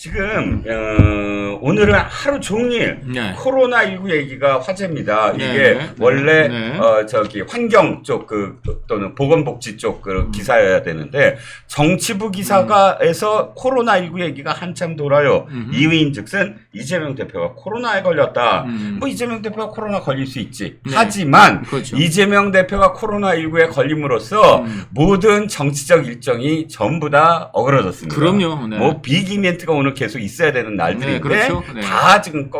지금 오늘은 하루 종일 네. 코로나19 얘기가 화제입니다. 네. 이게 네. 원래 네. 저기 환경 쪽 또는 보건복지 쪽 기사여야 되는데 정치부 기사가에서 코로나19 얘기가 한참 돌아요. 이유인즉슨 이재명 대표가 코로나에 걸렸다. 뭐 이재명 대표가 코로나 걸릴 수 있지. 네. 하지만 그렇죠. 이재명 대표가 코로나19에 걸림으로써 모든 정치적 일정이 전부 다 어그러졌습니다. 그럼요. 네. 뭐 빅 이벤트가 오늘 계속 있어야 되는 날들인데 네, 그렇죠. 네. 다 지금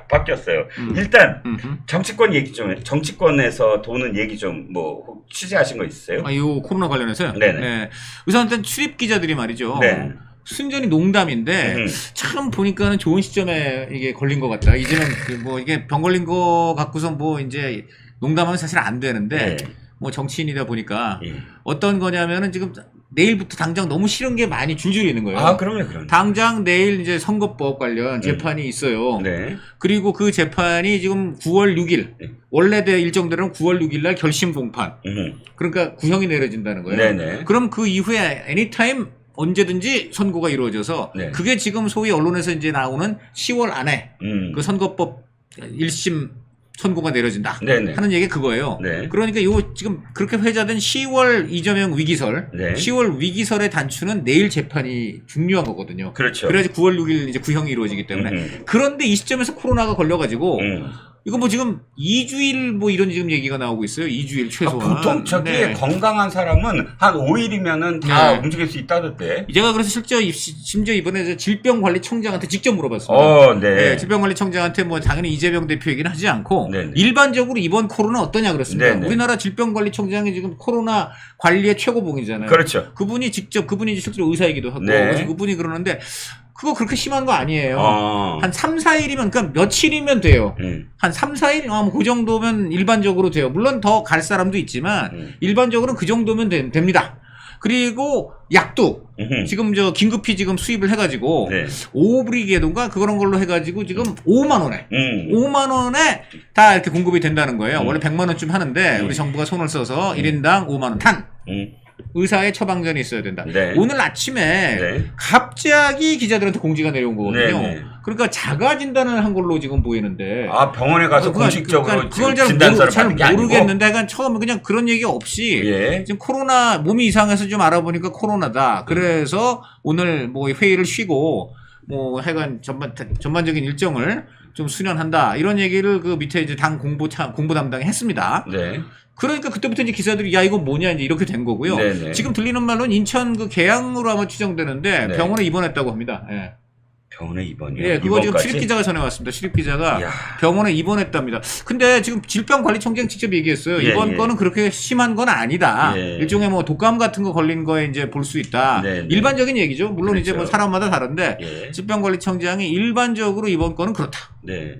바뀌었어요. 일단 정치권 얘기 좀 정치권에서 도는 얘기 좀 뭐 취재하신 거 있으세요? 이 코로나 관련해서요. 네네. 네. 우선 일단 출입 기자들이 말이죠. 네. 순전히 농담인데 참 보니까는 좋은 시점에 이게 걸린 것 같다. 이제는 뭐 이게 병 걸린 거 갖고서 뭐 이제 농담하면 사실 안 되는데 네. 뭐 정치인이다 보니까 예. 어떤 거냐면은 지금 내일부터 당장 너무 싫은 게 많이 줄줄이 있는 거예요. 아, 그럼요. 당장 내일 이제 선거법 관련 재판이 있어요. 네. 그리고 그 재판이 지금 9월 6일, 원래대 일정대로는 9월 6일 날 결심 공판. 그러니까 구형이 내려진다는 거예요. 네네. 그럼 그 이후에 애니타임 언제든지 선고가 이루어져서 네. 그게 지금 소위 언론에서 이제 나오는 10월 안에 그 선거법 1심 선고가 내려진다 네네. 하는 얘기 그거예요. 네. 그러니까 요 지금 그렇게 회자된 10월 이재명 위기설, 네. 10월 위기설의 단추는 내일 재판이 중요한 거거든요. 그렇죠. 그래야지 9월 6일 이제 구형이 이루어지기 때문에. 그런데 이 시점에서 코로나가 걸려가지고 이거 뭐 지금 2주일 뭐 이런 지금 얘기가 나오고 있어요. 2주일 최소한. 보통 저기 네. 건강한 사람은 한 5일이면은 다 네. 움직일 수 있다던데. 제가 그래서 심지어 이번에 질병관리청장한테 직접 물어봤습니다. 네. 네, 질병관리청장한테 뭐 당연히 이재명 대표 얘기는 하지 않고 네네. 일반적으로 이번 코로나 어떠냐 그랬습니다. 네네. 우리나라 질병관리청장이 지금 코로나 관리의 최고봉이잖아요. 그렇죠. 그분이 이제 실제로 의사이기도 하고 네. 그래서 그분이 그러는데 그거 그렇게 심한 거 아니에요. 한 3, 4일이면 그러니까 며칠이면 돼요. 한 3, 4일 뭐 그 정도면 일반적으로 돼요. 물론 더 갈 사람도 있지만 일반적으로는 그 정도면 됩니다. 그리고 약도 지금 긴급히 지금 수입을 해가지고 네. 오브리게도인가 그런 걸로 해가지고 지금 5만 원에 5만 원에 다 이렇게 공급이 된다는 거예요. 원래 100만 원쯤 하는데 우리 정부가 손을 써서 1인당 5만 원 탄. 의사의 처방전이 있어야 된다. 네. 오늘 아침에 네. 갑자기 기자들한테 공지가 내려온 거거든요. 네. 그러니까 자가 진단을 한 걸로 지금 보이는데. 아, 병원에 가서 공식적으로 그걸 진단서를 잘 받는 게 아니고? 모르겠는데, 그냥 처음에 그냥 그런 얘기 없이 예. 지금 코로나 몸이 이상해서 좀 알아보니까 코로나다. 그래서 오늘 뭐 회의를 쉬고 뭐 하여간 전반적인 일정을 좀 수련한다. 이런 얘기를 그 밑에 이제 당 공보 담당이 했습니다. 네. 그러니까 그때부터 이제 기사들이 야 이거 뭐냐 이제 이렇게 된 거고요. 네네. 지금 들리는 말로는 인천 그 계양으로 아마 추정되는데 네. 병원에 입원했다고 합니다. 예. 병원에 입원이요? 예, 그거 지금 이번까지? 출입 기자가 전해왔습니다. 출입 기자가 이야. 병원에 입원했답니다. 근데 지금 질병관리청장 직접 얘기했어요. 예, 이번 예. 거는 그렇게 심한 건 아니다. 예. 일종의 뭐 독감 같은 거 걸린 거에 이제 볼 수 있다. 네, 네. 일반적인 얘기죠. 물론 그렇죠. 이제 뭐 사람마다 다른데 예. 질병관리청장이 일반적으로 이번 거는 그렇다. 네.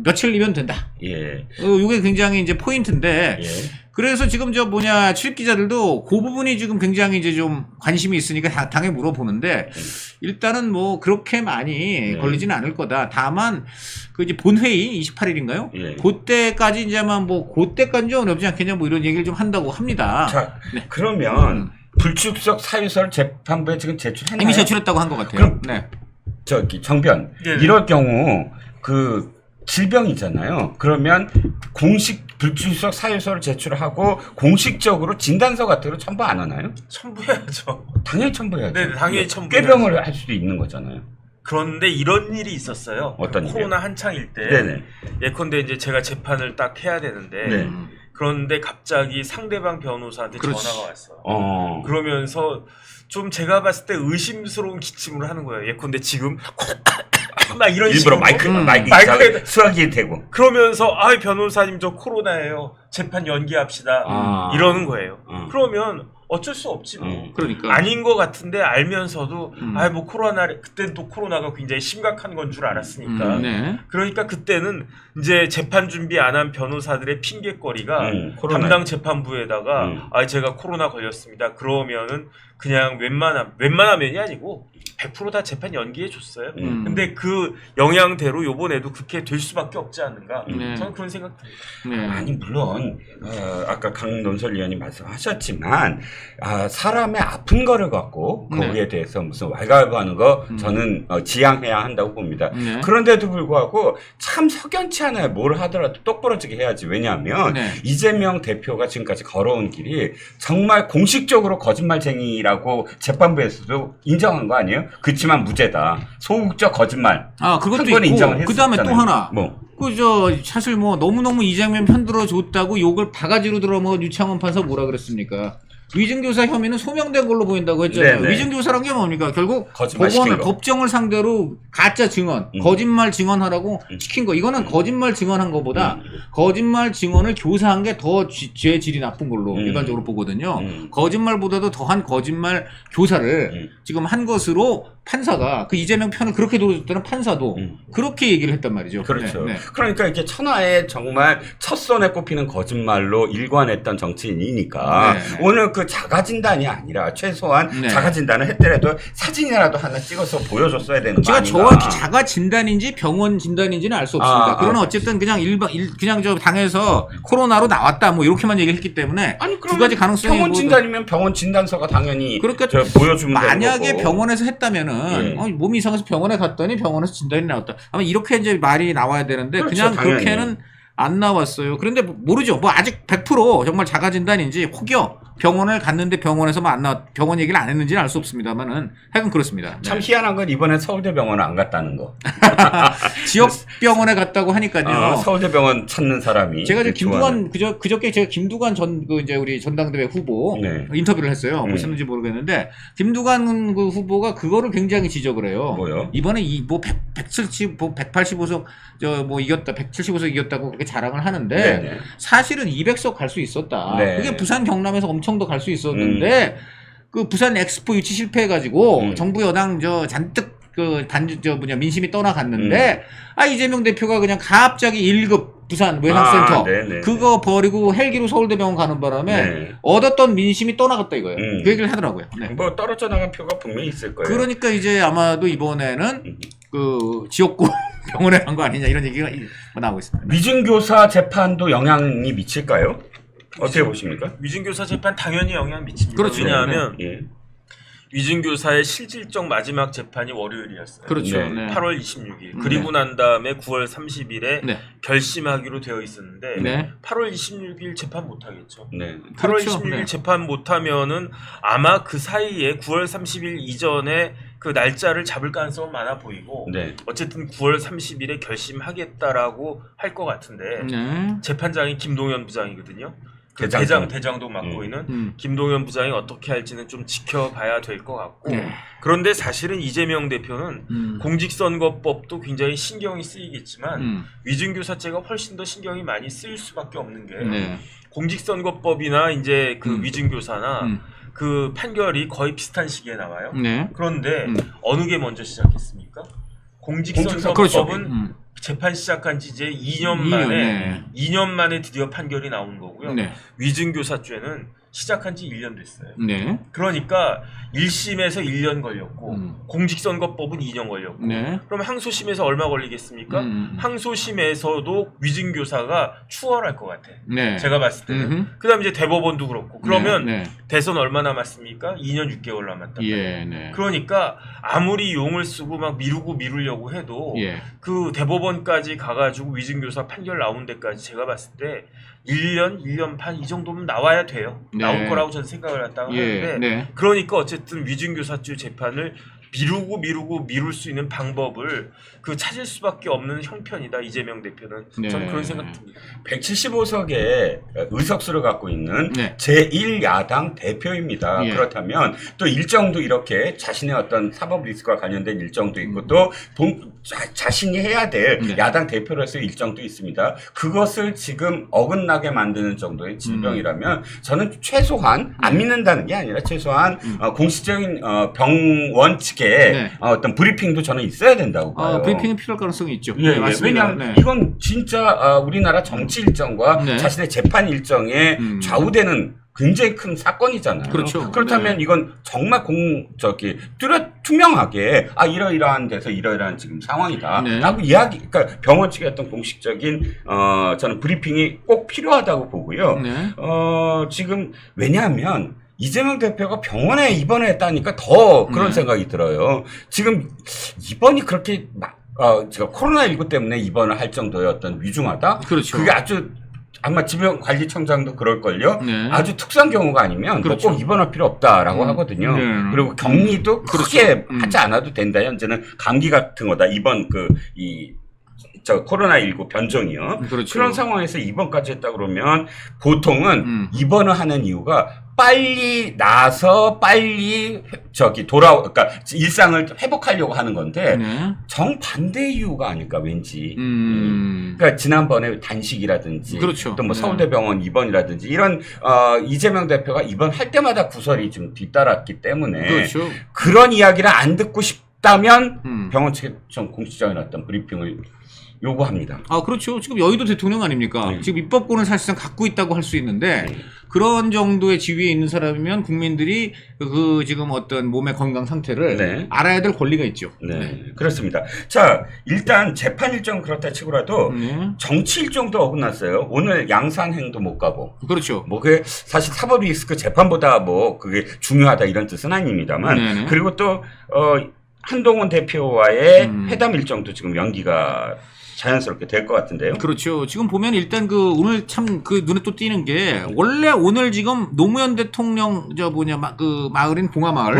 며칠이면 된다. 예. 이게 굉장히 이제 포인트인데. 예. 그래서 지금 출입 기자들도 그 부분이 지금 굉장히 이제 좀 관심이 있으니까 당에 물어보는데 일단은 뭐 그렇게 많이 걸리지는 않을 거다. 다만 그 이제 본회의 28일인가요? 예. 그때까지 이제만 뭐 그때까지 좀 어렵지 않겠냐 뭐 이런 얘기를 좀 한다고 합니다. 자, 네. 그러면 불출석 사유서를 재판부에 지금 제출했나요? 이미 제출했다고 한 것 같아요. 그럼 네. 저기 정변 네네. 이럴 경우 그 질병이잖아요. 그러면 공식 불출석 사유서를 제출하고 공식적으로 진단서 같은 거 첨부 안 하나요? 첨부해야죠. 당연히 첨부해야죠. 네, 당연히 첨부해야죠. 꾀병을 할 수도 있는 거잖아요. 그런데 이런 일이 있었어요. 어떤 일이요? 코로나 한창일 때. 네네. 예컨대 이제 제가 재판을 딱 해야 되는데. 네. 그런데 갑자기 상대방 변호사한테 그렇지. 전화가 왔어요. 그러면서 좀 제가 봤을 때 의심스러운 기침을 하는 거예요. 예컨대 지금 막 이런 일부러 식으로 마이크에 수화기에 대고 그러면서 아 변호사님 저 코로나예요. 재판 연기합시다. 이러는 거예요. 그러면 어쩔 수 없지 뭐. 그러니까 아닌 것 같은데 알면서도 뭐 코로나 그때는 또 코로나가 굉장히 심각한 건 줄 알았으니까. 네. 그러니까 그때는 이제 재판 준비 안 한 변호사들의 핑계거리가 코로나. 담당 재판부에다가 아 제가 코로나 걸렸습니다. 그러면은 그냥 웬만하면이 아니고 100% 다 재판 연기해 줬어요. 근데 그 영향대로 요번에도 그렇게 될 수밖에 없지 않는가. 저는 그런 생각 듭니다. 네. 아니 물론 아까 강논설위원이 말씀하셨지만 사람의 아픈 거를 갖고 거기에 대해서 무슨 왈가왈부하는 거 저는 지양해야 한다고 봅니다. 그런데도 불구하고 참 석연치 않아요. 뭘 하더라도 똑부러지게 해야지. 왜냐하면 이재명 대표가 지금까지 걸어온 길이 정말 공식적으로 거짓말쟁이라고 재판부에서도 인정한 거 아니에요? 그렇지만 무죄다. 소극적 거짓말. 그것도 있고 그다음에 또 하나. 사실 너무너무 이재명 편들어 줬다고 욕을 바가지로 들어먹은 유창원 판사 뭐라 그랬습니까? 위증교사 혐의는 소명된 걸로 보인다고 했잖아요. 위증교사란 게 뭡니까? 결국 법정을 상대로 가짜 증언, 거짓말 증언하라고 시킨 거. 이거는 거짓말 증언한 것보다 거짓말 증언을 교사한 게 더 죄 질이 나쁜 걸로 일반적으로 보거든요. 거짓말보다도 더한 거짓말 교사를 지금 한 것으로 판사가 그 이재명 편을 그렇게 들어줬다는 판사도 그렇게 얘기를 했단 말이죠. 그렇죠. 그러니까 이게 천하에 정말 첫 손에 꼽히는 거짓말로 일관했던 정치인이니까 오늘 그 자가진단이 아니라 최소한 자가진단을 했더라도 사진이라도 하나 찍어서 보여줬어야 되는 거 아닌가. 제가 정확히 자가진단인지 병원 진단인지는 알 수 없습니다. 그러나 어쨌든 그냥 그냥 저 당에서 코로나로 나왔다 뭐 이렇게만 얘기했기 때문에 두 가지 가능성이 병원 진단이면 병원 진단서가 당연히 보여주면 만약에 되는 거고. 병원에서 했다면은 몸이 이상해서 병원에 갔더니 병원에서 진단이 나왔다. 아마 이렇게 이제 말이 나와야 되는데 그냥 당연히. 그렇게는 안 나왔어요. 그런데 모르죠. 아직 100% 정말 자가진단인지 혹여 병원을 갔는데 병원에서만 안 나왔, 병원 얘기를 안 했는지는 알 수 없습니다만은 하여간 그렇습니다. 참 희한한 건 이번에 서울대병원을 안 갔다는 거. 지역 병원에 갔다고 하니까요. 서울대병원 찾는 사람이. 제가 그저께 제가 김두관 이제 우리 전당대회 후보 인터뷰를 했어요. 보셨는지 모르겠는데 김두관 그 후보가 그거를 굉장히 지적을 해요. 뭐요? 이번에 185석 이겼다, 175석 이겼다고 그렇게 자랑을 하는데 사실은 200석 갈 수 있었다. 그게 부산 경남에서 엄청 더 갈 수 있었는데 그 부산 엑스포 유치 실패해가지고 정부 여당 잔뜩 민심이 떠나갔는데 이재명 대표가 그냥 갑자기 1급 부산 외상센터 그거 버리고 헬기로 서울대병원 가는 바람에 얻었던 민심이 떠나갔다 이거예요. 그 얘기를 하더라고요. 뭐 떨어져 나간 표가 분명히 있을 거예요. 그러니까 이제 아마도 이번에는 그 지역구 병원에 간 거 아니냐 이런 얘기가 나오고 있습니다. 위증교사 재판도 영향이 미칠까요? 어떻게 보십니까? 위증교사 재판 당연히 영향 미칩니다. 그렇죠. 왜냐하면 위증교사의 실질적 마지막 재판이 월요일이었어요. 그렇죠. 8월 26일. 그리고 난 다음에 9월 30일에 결심하기로 되어 있었는데 8월 26일 재판 못 하겠죠. 8월 그렇죠. 26일 재판 못 하면은 아마 그 사이에 9월 30일 이전에 그 날짜를 잡을 가능성은 많아 보이고 어쨌든 9월 30일에 결심하겠다라고 할 것 같은데 재판장이 김동연 부장이거든요. 대장도 맡고 있는 김동연 부장이 어떻게 할지는 좀 지켜봐야 될 것 같고 그런데 사실은 이재명 대표는 공직선거법도 굉장히 신경이 쓰이겠지만 위증교사죄가 훨씬 더 신경이 많이 쓰일 수밖에 없는 게 공직선거법이나 이제 그 위증교사나 그 판결이 거의 비슷한 시기에 나와요. 그런데 어느 게 먼저 시작했습니까? 공직선거법은 재판 시작한 지 이제 2년 만에 드디어 판결이 나온 거고요. 위증교사죄는 시작한 지 1년 됐어요. 그러니까 1심에서 1년 걸렸고 공직선거법은 2년 걸렸고 그럼 항소심에서 얼마 걸리겠습니까? 항소심에서도 위증교사가 추월할 것 같아. 제가 봤을 때는. 그 다음에 이제 대법원도 그렇고 그러면 대선 얼마 남았습니까? 2년 6개월 남았다. 그러니까 아무리 용을 쓰고 막 미루려고 해도 그 대법원까지 가가지고 위증교사 판결 나온 데까지 제가 봤을 때 1년, 1년 반 이 정도면 나와야 돼요. 나올 거라고 저는 생각을 하는데 그러니까 어쨌든 위증교사죄 재판을 미룰 수 있는 방법을 찾을 수밖에 없는 형편이다. 이재명 대표는. 저는 그런 생각 듭니다. 175석의 의석수를 갖고 있는 제1야당 대표입니다. 그렇다면 또 일정도 이렇게 자신의 어떤 사법 리스크와 관련된 일정도 있고 또 자신이 해야 될 야당 대표로서 일정도 있습니다. 그것을 지금 어긋나게 만드는 정도의 질병이라면 저는 최소한 안 믿는다는 게 아니라 최소한 공식적인 병원 측에 어떤 브리핑도 저는 있어야 된다고 봐요. 브리핑이 필요할 가능성이 있죠. 맞습니다. 왜냐하면 이건 진짜 우리나라 정치 일정과 자신의 재판 일정에 좌우되는 굉장히 큰 사건이잖아요. 그렇죠. 그렇다면 이건 정말 투명하게 이러이러한 데서 이러이러한 지금 상황이다. 라고 그러니까 병원 측의 어떤 공식적인 저는 브리핑이 꼭 필요하다고 보고요. 지금 왜냐하면 이재명 대표가 병원에 입원했다니까 더 그런 생각이 들어요. 지금 입원이 그렇게 제가 코로나19 때문에 입원을 할 정도의 어떤 위중하다? 그렇죠. 그게 아주 아마 질병관리청장도 그럴걸요. 네. 아주 특수한 경우가 아니면 그렇죠. 꼭 입원할 필요 없다라고 하거든요. 네. 그리고 격리도 크게 그렇죠. 하지 않아도 된다. 현재는 감기 같은 거다. 이번 코로나19 변종이요. 그렇죠. 그런 상황에서 입원까지 했다 그러면 보통은 입원을 하는 이유가 빨리 나서 빨리 그러니까 일상을 회복하려고 하는 건데 네. 정반대의 이유가 아닐까 왠지. 음. 그러니까 지난번에 단식이라든지 그렇죠. 또 뭐 서울대병원 입원이라든지 이런 이재명 대표가 입원할 때마다 구설이 좀 뒤따랐기 때문에 그렇죠. 그런 이야기를 안 듣고 싶다면 병원 측에 좀 공식적인 어떤 브리핑을 요구합니다. 아, 그렇죠. 지금 여의도 대통령 아닙니까? 네. 지금 입법권을 사실상 갖고 있다고 할 수 있는데, 그런 정도의 지위에 있는 사람이면 국민들이 지금 어떤 몸의 건강 상태를 네. 알아야 될 권리가 있죠. 네, 그렇습니다. 자, 일단 재판 일정 그렇다 치고라도 정치 일정도 어긋났어요. 오늘 양산행도 못 가고. 그렇죠. 뭐 그게 사실 사법 리스크 재판보다 뭐 그게 중요하다 이런 뜻은 아닙니다만. 네네. 그리고 또 한동훈 대표와의 회담 일정도 지금 연기가 자연스럽게 될 것 같은데요. 그렇죠. 지금 보면 일단 오늘 참 눈에 또 띄는 게, 원래 오늘 지금 노무현 대통령 마을인 봉화마을.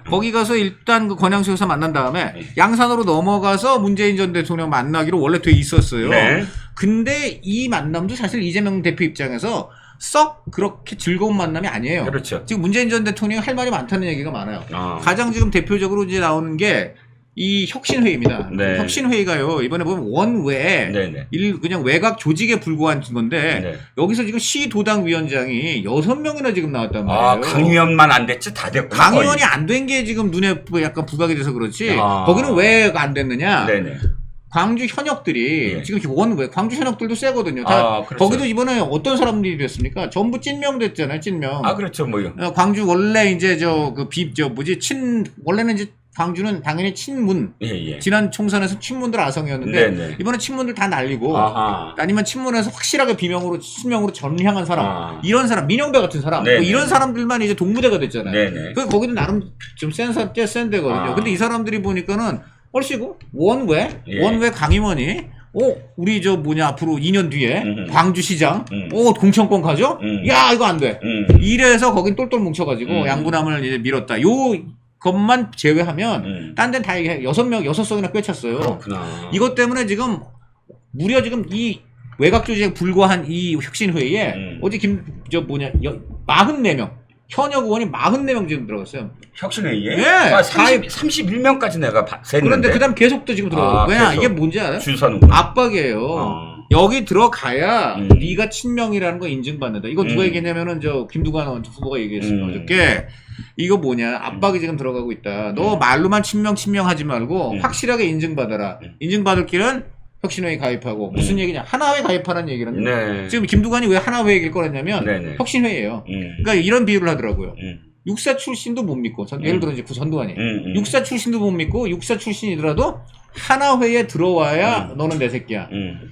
거기 가서 일단 권양수에서 만난 다음에 양산으로 넘어가서 문재인 전 대통령 만나기로 원래 돼 있었어요. 네. 근데 이 만남도 사실 이재명 대표 입장에서 썩 그렇게 즐거운 만남이 아니에요. 그렇죠. 지금 문재인 전 대통령이 할 말이 많다는 얘기가 많아요. 가장 지금 대표적으로 이제 나오는 게 이 혁신회의입니다. 네. 혁신회의가요, 이번에 보면 원외, 네네. 그냥 외곽 조직에 불과한 건데, 네. 여기서 지금 시도당 위원장이 6명이나 지금 나왔단 말이에요. 강 의원만 안 됐지 다 됐구나. 강 의원이 안 된 게 지금 눈에 약간 부각이 돼서 그렇지, 거기는 왜 안 됐느냐? 네네. 광주 현역들이 지금 원외, 광주 현역들도 세거든요. 그렇죠. 거기도 이번에 어떤 사람들이 됐습니까? 전부 찐명 됐잖아요, 찐명. 그렇죠, 뭐요. 광주 원래 이제 원래는 이제 광주는 당연히 친문. 예. 지난 총선에서 친문들 아성이었는데, 네네. 이번에 친문들 다 날리고, 아니면 친문에서 확실하게 친명으로 전향한 사람, 이런 사람, 민영배 같은 사람, 뭐 이런 사람들만 이제 동무대가 됐잖아요. 네네. 거기도 나름 좀 센 데거든요. 근데 이 사람들이 보니까는 얼씨구 원외 강임원이 우리 앞으로 2년 뒤에 광주시장 공천권 가죠? 야, 이거 안 돼. 이래서 거긴 똘똘 뭉쳐가지고 양분함을 이제 밀었다. 것만 제외하면 딴 데는 다 6석이나 꿰찼어요. 그렇구나. 이것 때문에 지금 무려 지금 이 외곽 조직에 불과한 이 혁신회의에 어제 44명 현역 의원이 44명 지금 들어갔어요. 혁신회의에? 예. 31명까지 내가 셌는데. 그런데 그다음 계속 또 지금 들어가고. 왜냐, 계속. 이게 뭔지 알아요? 줄 서는구나. 압박이에요. 여기 들어가야 네가 친명이라는 거 인증받는다. 이거 누가 얘기했냐면은 김두관 후보가 얘기했어요. 어저께. 이거 뭐냐, 압박이 지금 들어가고 있다. 너 말로만 친명하지 말고 확실하게 인증받아라. 인증받을 길은 혁신회의 가입하고. 무슨 얘기냐, 하나회 가입하라는 얘기는. 네. 지금 김두관이 왜 하나회 얘기를 꺼냈냐면 네네. 혁신회의예요. 그러니까 이런 비유를 하더라고요. 육사 출신도 못 믿고, 예를 들어 이제 전두환이 육사 출신도 못 믿고, 육사 출신이더라도 하나회에 들어와야 너는 내 새끼야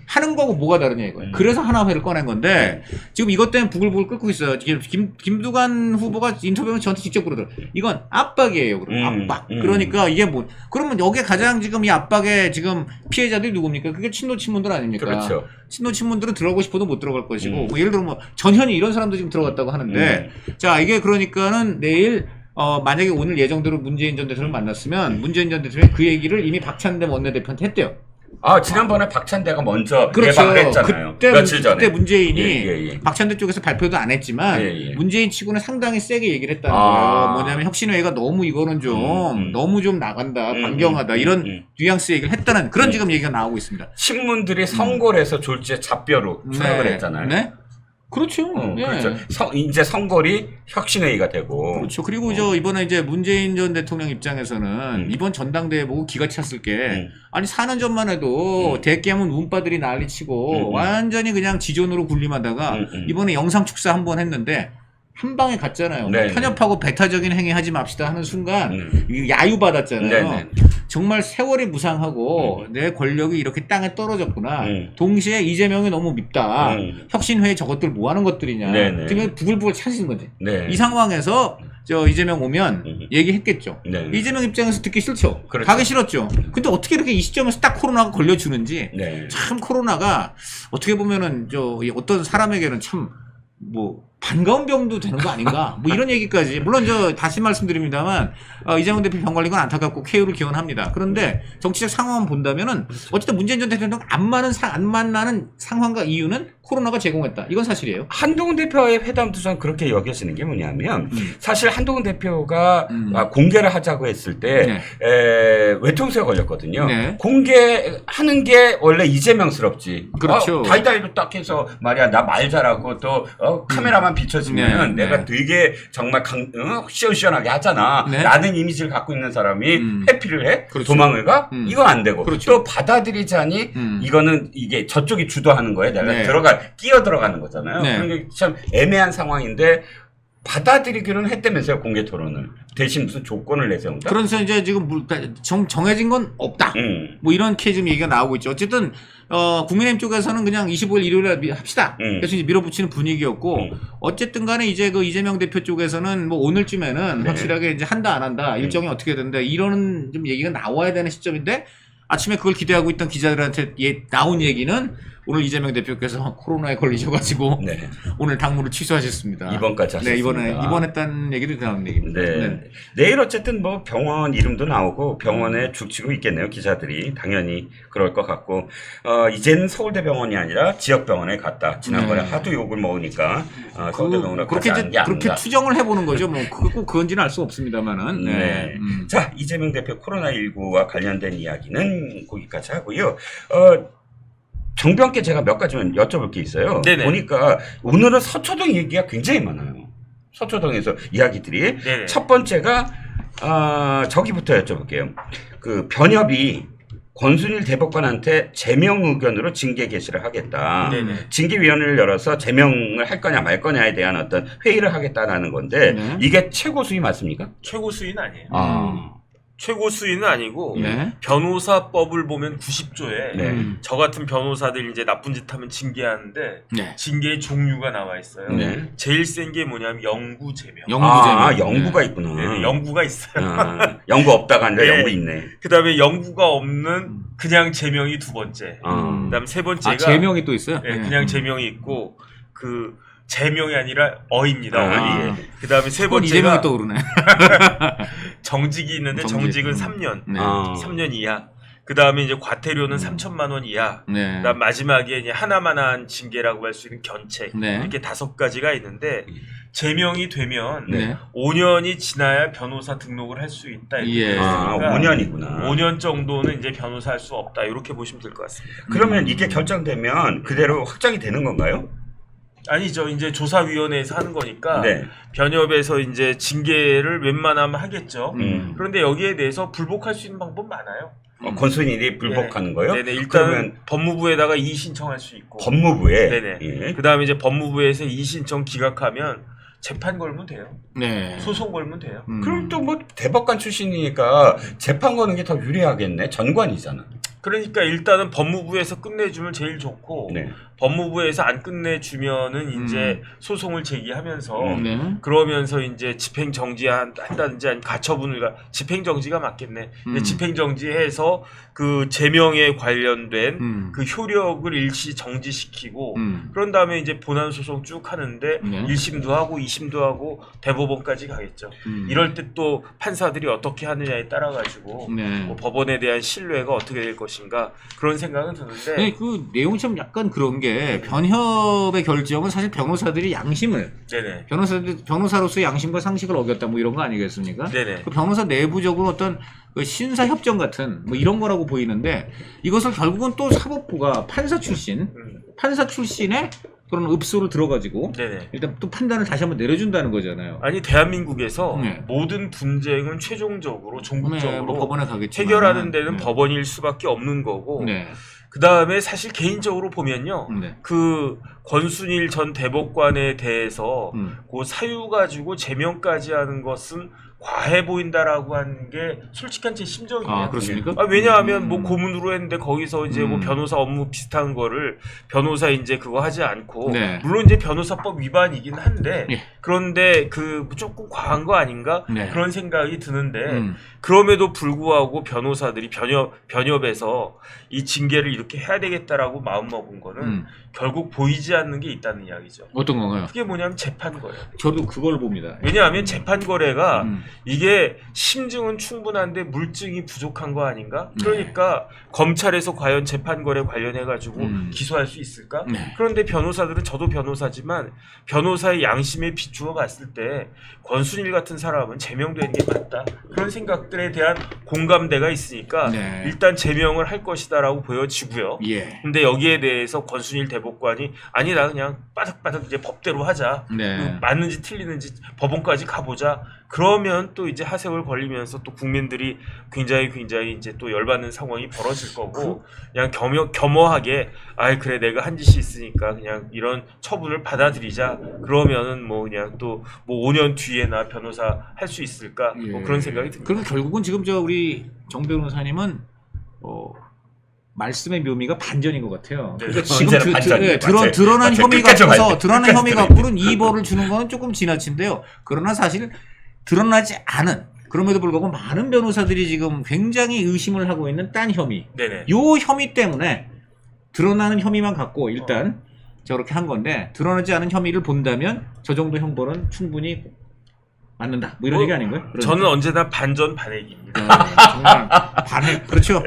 하는 거고 뭐가 다르냐 이거예요. 그래서 하나회를 꺼낸 건데, 지금 이것 때문에 부글부글 끓고 있어요. 김두관 후보가 인터뷰에서 저한테 직접 그러더라고요. 이건 압박이에요. 압박. 그러니까 이게 그러면 여기에 가장 지금 이 압박의 지금 피해자들이 누굽니까? 그게 친노친문들 아닙니까? 그렇죠. 친노친문들은 들어가고 싶어도 못 들어갈 것이고, 뭐 예를 들어 전현희 이런 사람도 지금 들어갔다고 하는데, 자, 이게 그러니까는 내일 만약에 오늘 예정대로 문재인 전 대통령을 만났으면 문재인 전 대통령이 그 얘기를 이미 박찬대 원내대표한테 했대요. 지난번에 박찬대가 먼저 그렇죠. 예방을 했잖아요. 며칠 전에. 그때 문재인이 박찬대 쪽에서 발표도 안 했지만 문재인 치고는 상당히 세게 얘기를 했다는 거예요. 뭐냐면 혁신회의가 너무 이거는 너무 좀 나간다, 반경하다, 이런 뉘앙스 얘기를 했다는 그런 지금 얘기가 나오고 있습니다. 신문들이 선고를 해서 졸지에 잡벼로 추락을 했잖아요. 네. 그렇죠. 그렇죠. 이제 선거리 혁신회의가 되고. 그렇죠. 그리고 이번에 이제 문재인 전 대통령 입장에서는 이번 전당대회 보고 기가 찼을 게, 아니 4년 전만 해도 대깨문 운빠들이 난리치고 완전히 그냥 지존으로 군림하다가 이번에 영상 축사 한번 했는데 한 방에 갔잖아요. 네. 편협하고 배타적인 행위 하지 맙시다 하는 순간 야유 받았잖아요. 네. 정말 세월이 무상하고 내 권력이 이렇게 땅에 떨어졌구나. 동시에 이재명이 너무 밉다. 혁신회의 저것들 뭐 하는 것들이냐. 네. 지금 부글부글 찾으신 거지. 네. 이 상황에서 저 이재명 오면 얘기했겠죠. 네. 이재명 입장에서 듣기 싫죠. 그렇죠. 가기 싫었죠. 근데 어떻게 이렇게 이 시점에서 딱 코로나가 걸려주는지 네. 참 코로나가 어떻게 보면은 저 어떤 사람에게는 참 뭐 반가운 병도 되는 거 아닌가 뭐 이런 얘기까지 물론 저 다시 말씀드립니다만 이재명 대표 병 걸린 건 안타깝고 쾌유를 기원합니다. 그런데 정치적 상황만 본다면은 어쨌든 문재인 전 대통령 안 만나는 상황과 이유는 코로나가 제공했다. 이건 사실이에요. 한동훈 대표와의 회담도 전 그렇게 여겨지는 게 뭐냐면 사실 한동훈 대표가 공개를 하자고 했을 때 외통수에 걸렸거든요. 네. 공개하는 게 원래 이재명스럽지. 그렇죠. 다이다이로 딱 해서 말이야 나 말 잘하고 또 카메라만 비춰지면 내가 되게 정말 시원시원하게 하잖아. 네. 라는 이미지를 갖고 있는 사람이 회피를 해? 그렇죠. 도망을 가? 이건 안 되고. 그렇죠. 또 받아들이자니 이거는 이게 저쪽이 주도하는 거예요. 내가 끼어 들어가는 거잖아요. 네. 그런 게 참 애매한 상황인데 받아들이기로는 했다면서요. 공개 토론을. 대신 무슨 조건을 내세운다? 그래서 이제 지금 정해진 건 없다. 뭐 이런 지금 얘기가 나오고 있죠. 어쨌든 국민의힘 쪽에서는 그냥 25일 일요일에 합시다. 그래서 이제 밀어붙이는 분위기였고 어쨌든 간에 이제 그 이재명 대표 쪽에서는 뭐 오늘쯤에는 확실하게 이제 한다 안 한다 일정이 어떻게 된다 이런 좀 얘기가 나와야 되는 시점인데 아침에 그걸 기대하고 있던 기자들한테 나온 얘기는 오늘 이재명 대표께서 코로나에 걸리셔가지고 오늘 당무를 취소하셨습니다. 입원까지 하셨습니다. 네, 입원했다는 얘기도 나온 얘기입니다. 네. 내일 어쨌든 뭐 병원 이름도 나오고 병원에 죽치고 있겠네요. 기자들이 당연히 그럴 것 같고 이제는 서울대병원이 아니라 지역병원에 갔다. 지난번에 하도 욕을 먹으니까 서울대병원에 그렇게 가지 않은 게 그렇게 아닌가. 추정을 해보는 거죠. 뭐 꼭 그건지는 알 수 없습니다만은. 네. 자, 이재명 대표 코로나19와 관련된 이야기는 거기까지 하고요. 정병께 제가 몇 가지만 여쭤볼 게 있어요. 네네. 보니까 오늘은 서초동 얘기가 굉장히 많아요. 서초동에서 이야기들이. 네네. 첫 번째가 저기부터 여쭤볼게요. 그 변협이 권순일 대법관한테 제명 의견으로 징계 개시를 하겠다. 네네. 징계위원회를 열어서 제명을 할 거냐 말 거냐에 대한 어떤 회의를 하겠다라는 건데 이게 최고 수위 맞습니까? 최고 수위는 아니에요. 최고 수위는 아니고 변호사법을 보면 90조에 저 같은 변호사들 이제 나쁜 짓 하면 징계하는데 징계의 종류가 나와 있어요. 제일 센 게 뭐냐면 영구 제명. 영구가 있구나. 네, 영구가 있어요. 영구 없다가 아니라 영구 있네. 그다음에 영구가 없는 그냥 제명이 두 번째. 그다음 세 번째가 제명이 또 있어요. 네, 그냥 제명이 있고 그 제명이 아니라 어입니다. 그다음에 세 번째가 이재명이 떠오르네. 정직이 있는데 정직은 3년. 3년 이하. 그다음에 이제 과태료는 3천만 원 이하. 그다음 마지막에 이제 하나만한 징계라고 할 수 있는 견책. 이렇게 5가지가 있는데 제명이 되면 5년이 지나야 변호사 등록을 할 수 있다. 이렇게 5년이구나. 5년 정도는 이제 변호사 할 수 없다. 이렇게 보시면 될 것 같습니다. 그러면 이게 결정되면 그대로 확정이 되는 건가요? 아니죠. 이제 조사위원회에서 하는 거니까 변협에서 이제 징계를 웬만하면 하겠죠. 그런데 여기에 대해서 불복할 수 있는 방법 많아요. 권순일이 불복하는 거요? 네네. 일단 법무부에다가 이의 신청할 수 있고. 법무부에. 네네. 그다음에 이제 법무부에서 이의 신청 기각하면 재판 걸면 돼요. 소송 걸면 돼요. 그럼 또 뭐 대법관 출신이니까 재판 거는 게 더 유리하겠네. 전관이잖아. 그러니까 일단은 법무부에서 끝내주면 제일 좋고 법무부에서 안 끝내주면은 이제 소송을 제기하면서 그러면서 이제 집행정지한다든지 아니면 가처분을 집행정지가 맞겠네. 집행정지해서 그 제명에 관련된 그 효력을 일시 정지시키고 그런 다음에 이제 본안 소송 쭉 하는데 1심도 하고 2심도 하고 대법원까지 가겠죠. 이럴 때 또 판사들이 어떻게 하느냐에 따라 가지고 뭐 법원에 대한 신뢰가 어떻게 될 것인가 그런 생각은 드는데 그 내용이 좀 약간 그런 게 변협의 결정은 사실 변호사들이 양심을 변호사로서 양심과 상식을 어겼다 뭐 이런 거 아니겠습니까? 그 변호사 내부적으로 어떤 그 신사 협정 같은 뭐 이런 거라고 보이는데 이것을 결국은 또 사법부가 판사 출신의 그런 읍소를 들어가지고 네네. 일단 또 판단을 다시 한번 내려준다는 거잖아요. 아니 대한민국에서 네. 모든 분쟁은 최종적으로 종국적으로 뭐 법원에 가겠지만 해결하는 데는 네. 법원일 수밖에 없는 거고 네. 그 다음에 사실 개인적으로 보면요 네. 그 권순일 전 대법관에 대해서 그 사유 가지고 제명까지 하는 것은 과해 보인다라고 하는 게 솔직한 제 심정이에요. 아 그렇습니까? 왜냐하면 뭐 고문으로 했는데 거기서 이제 뭐 변호사 업무 비슷한 거를 변호사 이제 그거 하지 않고 네. 물론 이제 변호사법 위반이긴 한데 예. 그런데 그 조금 과한 거 아닌가 네. 그런 생각이 드는데 그럼에도 불구하고 변호사들이 변협에서 이 징계를 이렇게 해야 되겠다라고 마음 먹은 거는 결국 보이지 않는 게 있다는 이야기죠. 어떤 건가요? 그게 뭐냐면 재판 거래. 저도 그걸 봅니다. 왜냐하면 재판 거래가 이게 심증은 충분한데 물증이 부족한 거 아닌가? 그러니까 검찰에서 과연 재판 거래 관련해 가지고 기소할 수 있을까? 네. 그런데 변호사들은 저도 변호사지만 변호사의 양심에 비추어 봤을 때 권순일 같은 사람은 제명되는 게 맞다. 그런 생각들에 대한 공감대가 있으니까 네. 일단 제명을 할 것이다라고 보여지고요. 예. 근데 여기에 대해서 권순일 대법관이 아니다 그냥 빠득빠득 이제 법대로 하자. 네. 맞는지 틀리는지 법원까지 가보자. 그러면 또 이제 하세월 걸리면서 또 국민들이 굉장히 이제 또 열받는 상황이 벌어질 거고 그냥 겸허하게 아이 그래 내가 한 짓이 있으니까 그냥 이런 처분을 받아들이자. 그러면은 뭐 그냥 또 뭐 5년 뒤에나 변호사 할 수 있을까? 뭐 예. 그런 생각이 듭니다. 그리고 결국은 지금 저 우리 정 변호사님은 말씀의 묘미가 반전인 것 같아요. 네. 그러니까 지금 언제나 반전이에요. 드러난 맞아요. 혐의 끝까지 갖고서 봐야 돼. 드러난 끝까지 혐의 봐야 갖고는 이 벌을 주는 건 조금 지나친데요. 그러나 사실 드러나지 않은 그럼에도 불구하고 많은 변호사들이 지금 굉장히 의심을 하고 있는 딴 혐의. 네네. 요 혐의 때문에 드러나는 혐의만 갖고 일단 저렇게 한 건데 드러나지 않은 혐의를 본다면 저 정도 형벌은 충분히 맞는다. 뭐 이런 얘기 아닌가요? 그러니까. 저는 언제나 반전 반액입니다. 정말 반핵 그렇죠.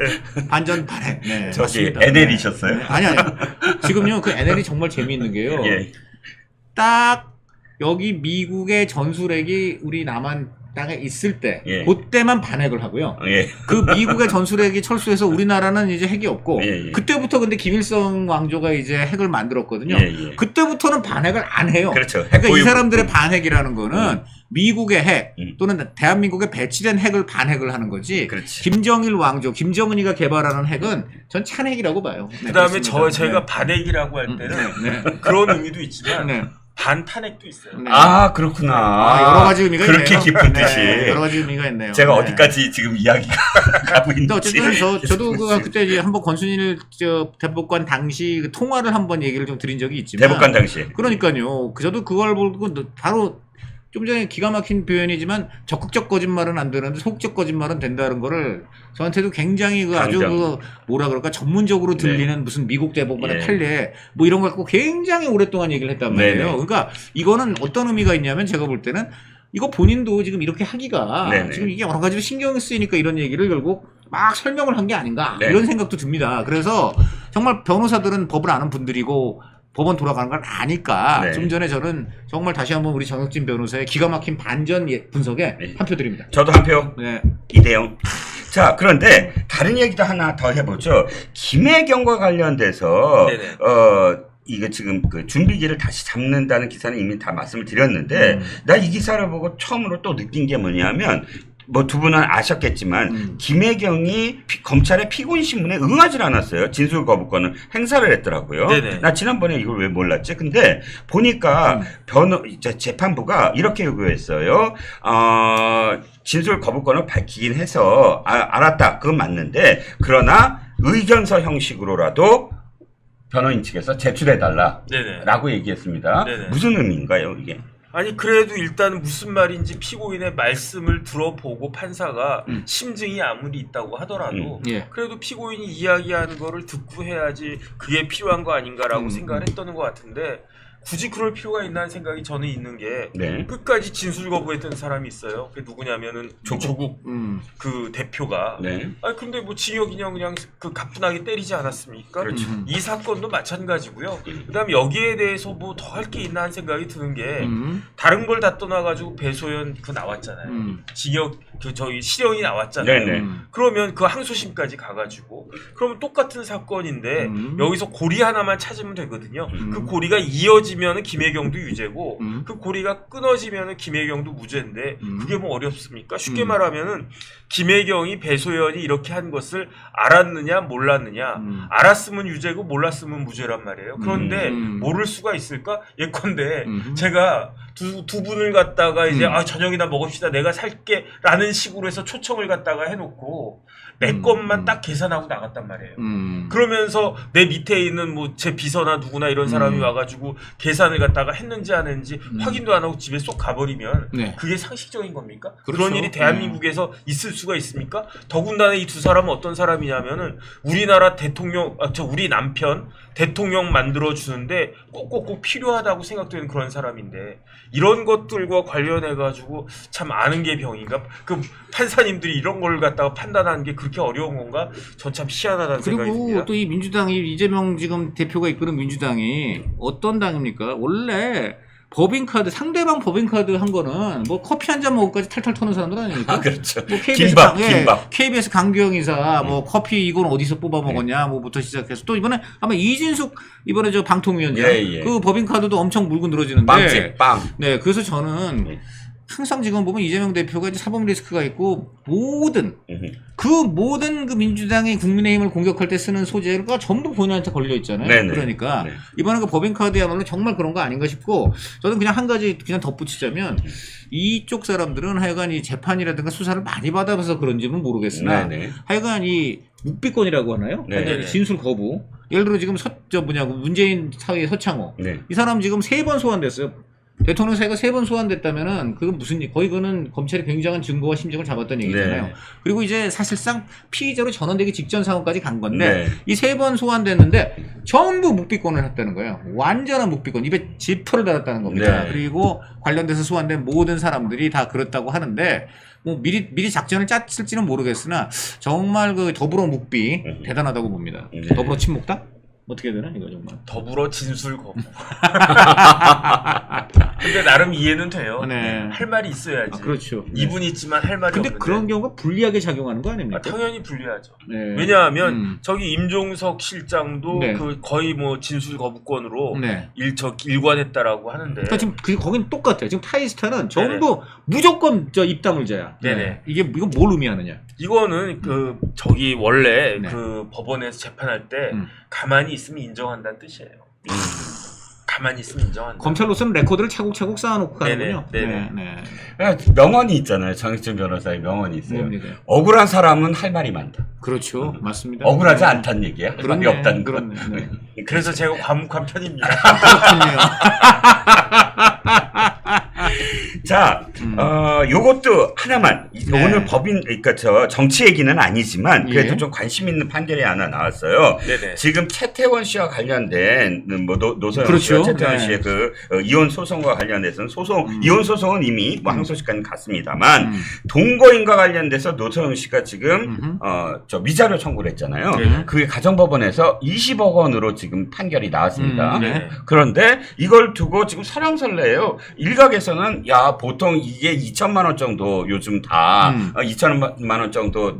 반전 반핵. 네, 저기 맞습니다. NL이셨어요? 네. 아니 지금요 그 NL이 정말 재미있는 게요. 예. 딱 여기 미국의 전술핵이 우리 남한 땅에 있을 때 예. 그때만 반핵을 하고요. 예. 그 미국의 전술핵이 철수해서 우리나라는 이제 핵이 없고 예, 예. 그때부터 근데 김일성 왕조가 이제 핵을 만들었거든요. 예, 예. 그때부터는 반핵을 안 해요. 그렇죠. 그러니까 이 핵보유- 사람들의 반핵이라는 거는 미국의 핵 또는 대한민국에 배치된 핵을 반핵을 하는 거지. 그렇지. 김정일 왕조, 김정은이가 개발하는 핵은 전 찬핵이라고 봐요. 네, 그다음에 그렇습니다. 저희가 반핵이라고 할 때는 네. 그런 의미도 있지만 네. 반탄핵도 있어요. 네. 아 그렇구나. 여러 가지 의미가 그렇게 있네요. 깊은 뜻이. 네, 여러 가지 의미가 있네요. 제가 네. 어디까지 지금 이야기가 가고 근데 있는지. 어쨌든 저도 그때 이제 한번 권순일 대법관 당시 그 통화를 한번 얘기를 좀 드린 적이 있지만 대법관 당시. 그러니까요. 저도 그걸 보고 바로 좀 전에 기가 막힌 표현이지만 적극적 거짓말은 안 되는데 소극적 거짓말은 된다는 거를 저한테도 굉장히 그 아주 그 뭐라 그럴까 전문적으로 들리는 무슨 미국 대법관의 판례 뭐 이런 거 갖고 굉장히 오랫동안 얘기를 했단 말이에요. 네네. 그러니까 이거는 어떤 의미가 있냐면 제가 볼 때는 이거 본인도 지금 이렇게 하기가 네네. 지금 이게 여러 가지로 신경이 쓰이니까 이런 얘기를 결국 막 설명을 한 게 아닌가 네. 이런 생각도 듭니다. 그래서 정말 변호사들은 법을 아는 분들이고 법원 돌아가는 걸 아니까 네. 좀 전에 저는 정말 다시 한번 우리 정혁진 변호사의 기가 막힌 반전 분석에 한 표 드립니다. 저도 한 표. 네. 2대0. 자, 그런데 다른 얘기도 하나 더 해보죠. 김혜경과 관련돼서 네네. 이게 지금 그 준비기를 다시 잡는다는 기사는 이미 다 말씀을 드렸는데 나 이 기사를 보고 처음으로 또 느낀 게 뭐냐면 뭐 두 분은 아셨겠지만 김혜경이 검찰의 피고인 신문에 응하지 않았어요. 진술 거부권을 행사를 했더라고요. 네네. 나 지난번에 이걸 왜 몰랐지? 근데 보니까 재판부가 이렇게 요구했어요. 진술 거부권을 밝히긴 해서 알았다. 그건 맞는데 그러나 의견서 형식으로라도 변호인 측에서 제출해달라라고 얘기했습니다. 네네. 무슨 의미인가요, 이게? 아니 그래도 일단 무슨 말인지 피고인의 말씀을 들어보고 판사가 심증이 아무리 있다고 하더라도 예. 그래도 피고인이 이야기하는 거를 듣고 해야지 그게 필요한 거 아닌가라고 생각을 했던 것 같은데 굳이 그럴 필요가 있나는 생각이 저는 있는 게 네. 끝까지 진술 거부했던 사람이 있어요. 그게 누구냐면은 조국 그 대표가. 네. 아 근데 뭐 징역이냐 그냥 그 가뿐하게 때리지 않았습니까? 그렇죠. 이 사건도 마찬가지고요. 그다음에 여기에 대해서 뭐 더 할 게 있나 하는 생각이 드는 게 다른 걸 다 떠나가지고 배소연 그 나왔잖아요. 징역 그 저희 실형이 나왔잖아요. 네네. 그러면 그 항소심까지 가가지고 그러면 똑같은 사건인데 여기서 고리 하나만 찾으면 되거든요. 그 고리가 이어지면은 김혜경도 유죄고 그 고리가 끊어지면은 김혜경도 무죄인데 그게 뭐 어렵습니까? 쉽게 말하면은 김혜경이 배소연이 이렇게 한 것을 알았느냐 몰랐느냐 알았으면 유죄고 몰랐으면 무죄란 말이에요. 그런데 모를 수가 있을까? 예컨대 제가 두 분을 갖다가 이제 아 저녁이나 먹읍시다 내가 살게라는 식으로 해서 초청을 갖다가 해놓고 내 것만 딱 계산하고 나갔단 말이에요. 그러면서 내 밑에 있는 뭐 제 비서나 누구나 이런 사람이 와가지고 계산을 갖다가 했는지 안 했는지 확인도 안 하고 집에 쏙 가버리면 네. 그게 상식적인 겁니까? 그렇죠. 그런 일이 대한민국에서 있을 수가 있습니까? 더군다나 이 두 사람은 어떤 사람이냐면은 우리나라 대통령, 우리 남편 대통령 만들어 주는데 꼭꼭꼭 필요하다고 생각되는 그런 사람인데 이런 것들과 관련해 가지고 참 아는 게 병인가? 그 판사님들이 이런 걸 갖다가 판단하는 게 그렇게 어려운 건가? 전 참 희한하다는 생각이 그리고 듭니다. 또 이 민주당이 이재명 지금 대표가 이끄는 민주당이 어떤 당입니까? 원래 법인카드 상대방 법인카드 한 거는 뭐 커피 한 잔 먹고까지 탈탈 터는 사람들 아닙니까? 아, 그렇죠. 뭐 KBS 김밥. KBS 강규영 이사 뭐 커피 이건 어디서 뽑아 먹었냐 뭐부터 시작해서 또 이번에 아마 이진숙 이번에 저 방통위원장 예. 그 법인카드도 엄청 물고 늘어지는데 빵집 빵. 네 그래서 저는 항상 지금 보면 이재명 대표가 이제 사법 리스크가 있고 모든 그 민주당이 국민의힘을 공격할 때 쓰는 소재가 전부 본인한테 걸려 있잖아요. 네네. 그러니까 네. 이번에 그 법인카드야말로 정말 그런 거 아닌가 싶고 저는 그냥 한 가지 그냥 덧붙이자면 이쪽 사람들은 하여간 이 재판이라든가 수사를 많이 받아봐서 그런지는 모르겠으나 네네. 하여간 이 묵비권이라고 하나요? 네네. 진술 거부. 예를 들어 지금 문재인 사회의 서창호 네. 이 사람 지금 3번 소환됐어요. 대통령 사이가 3번 소환됐다면은 그건 무슨 거의 그거는 검찰이 굉장한 증거와 심증을 잡았던 얘기잖아요. 네. 그리고 이제 사실상 피의자로 전환되기 직전 상황까지 간 건데 네. 이 3번 소환됐는데 전부 묵비권을 했다는 거예요. 완전한 묵비권. 입에 지퍼를 달았다는 겁니다. 네. 그리고 관련돼서 소환된 모든 사람들이 다 그렇다고 하는데 뭐 미리 작전을 짰을지는 모르겠으나 정말 그 더불어 묵비 대단하다고 봅니다. 네. 더불어 침묵다? 어떻게 해야 되나 이거 정말. 더불어 진술 거부. 근데 나름 이해는 돼요. 네. 할 말이 있어야지. 아, 그렇죠. 이분 있지만 할 말이 근데 없는데. 그런 경우가 불리하게 작용하는 거 아닙니까? 당연히 불리하죠. 네. 왜냐하면 저기 임종석 실장도 네. 그 거의 뭐 진술 거부권으로 네. 일관했다라고 하는데. 그러니까 지금 거긴 똑같아요. 지금 타이스타는 전부 무조건 저 입다물자야. 네네. 이거 뭘 의미하느냐? 이거는 그 저기 원래 네. 그 법원에서 재판할 때 가만히 있으면 인정한다는 뜻이에요. 가만히 있으면 인정한다. 검찰로서는 레코드를 차곡차곡 쌓아놓고 네네, 가는군요. 네네. 네. 명언이 있잖아요. 정익준 변호사의 명언이 있어요. 뭡니까? 억울한 사람은 할 말이 많다. 그렇죠. 맞습니다. 억울하지 네. 않다는 얘기야. 할 말이 없다는 거. 그렇네. 네. 그래서 제가 과묵한 편입니다. 그렇군요. 자, 요것도 하나만. 네. 오늘 그러니까 저 정치 얘기는 아니지만 그래도 예. 좀 관심 있는 판결이 하나 나왔어요. 네네. 지금 최태원 씨와 관련된 뭐 노소영 그렇죠. 씨와 최태원 네. 씨의 그 이혼 소송과 관련돼서는 이혼 소송은 이미 뭐 항소시까지 갔습니다만 동거인과 관련돼서 노소영 씨가 지금 저 위자료 청구를 했잖아요. 네. 그게 가정법원에서 20억 원으로 지금 판결이 나왔습니다. 네. 그런데 이걸 두고 지금 설왕설래예요. 일각에서는 야 보통 이게 2천만 원 정도 요즘 다 2천만 원 정도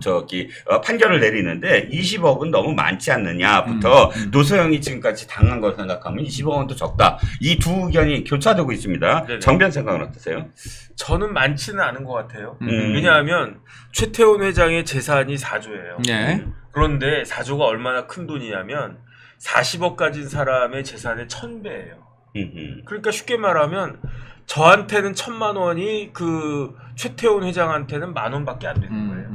판결을 내리는데 20억은 너무 많지 않느냐부터 노소영이 지금까지 당한 걸 생각하면 20억 원도 적다. 이 두 의견이 교차되고 있습니다. 네네. 정변 생각은 어떠세요? 저는 많지는 않은 것 같아요. 음. 왜냐하면 최태원 회장의 재산이 4조예요. 네. 그런데 4조가 얼마나 큰 돈이냐면 40억 가진 사람의 재산의 1000배예요. 그러니까 쉽게 말하면 저한테는 1000만 원이 그 최태원 회장한테는 10,000원밖에 안 되는 거예요.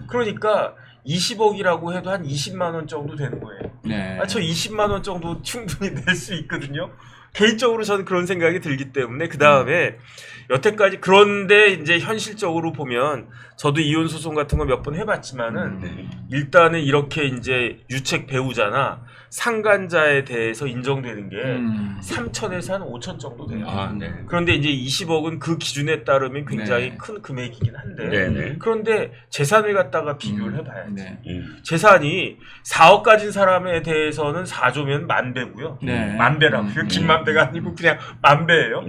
그러니까 20억이라고 해도 한 20만 원 정도 되는 거예요. 네. 저 20만 원 정도 충분히 낼 수 있거든요. 개인적으로 저는 그런 생각이 들기 때문에 그 다음에 여태까지 그런데 이제 현실적으로 보면 저도 이혼 소송 같은 거 몇 번 해봤지만은 일단은 이렇게 이제 유책 배우자나 상간자에 대해서 인정되는 게 3천에서 한 5천 정도 돼요. 그런데 이제 20억은 그 기준에 따르면 굉장히 큰 금액이긴 한데 그런데 재산을 갖다가 비교를 해봐야지. 재산이 4억 가진 사람에 대해서는 4조면 만배고요. 만배라고요. 김만배가 아니고 그냥 만배예요.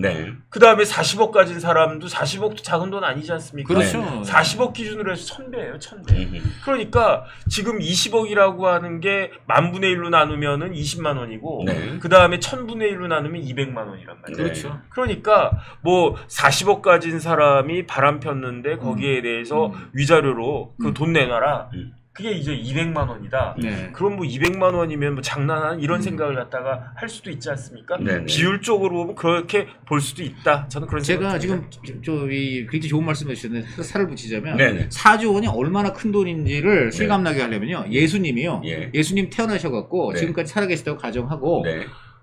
그 다음에 40억 가진 사람도 40억도 작은 돈 아니지 않습니까? 그렇죠. 40억 기준으로 해서 1000배예요. 1000배. 그러니까 지금 20억이라고 하는 게 만분의 1로 나누면은 20만 원이고 그 다음에 1000분의 1로 나누면 200만 원이란 말이에요. 그렇죠. 그러니까 뭐 40억 가진 사람이 바람 폈는데 거기에 대해서 위자료로 그 돈 내놔라. 그게 이제 200만 원이다. 그럼 뭐 200만 원이면 뭐 장난한 이런 생각을 갖다가 할 수도 있지 않습니까? 비율적으로 보면 그렇게 볼 수도 있다. 저는 그런 제가 생각입니다. 지금 굉장히 좋은 말씀 해주셨는데 살을 붙이자면 4조 원이 얼마나 큰 돈인지를 실감나게 하려면요. 예수님이요. 예수님 태어나셔갖고 지금까지 살아계시다고 가정하고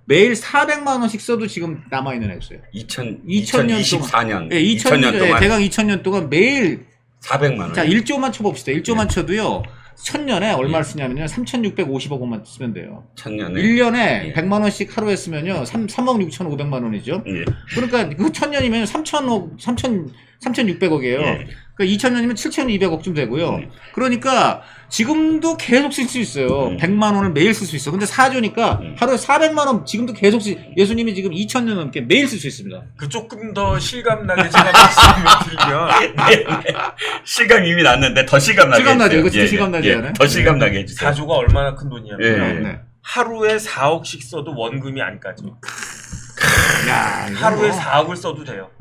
매일 400만 원씩 써도 지금 남아있는 액수예요. 2024년. 2000년 동안. 대강 2000년 동안 매일 400만 원. 자, 1조만 쳐봅시다. 1조만 쳐도요. 1000년에 얼마를 쓰냐면요. 3,650억 원만 쓰면 돼요. 1000년에. 1년에 100만 원씩 하루에 쓰면요. 3억 6,500만 원이죠. 그러니까 그 1000년이면 3,600억이에요. 그러니까 2000년이면 7,200억쯤 되고요. 그러니까 지금도 계속 쓸 수 있어요. 100만 원을 매일 쓸 수 있어. 근데 4조니까 하루에 400만 원 지금도 계속 예수님이 지금 2000년 넘게 매일 쓸 수 있습니다. 그 조금 더 실감나게 제가 말씀을 드리면 실감 이미 났는데 더 실감나게 실감나죠. 해주세요. 이거 진짜 실감나지 않아요? 더 실감나게 해주세요. 4조가 얼마나 큰 돈이냐면 하루에 4억씩 써도 원금이 안 까져요. 야, 하루에 4억을 써도 돼요.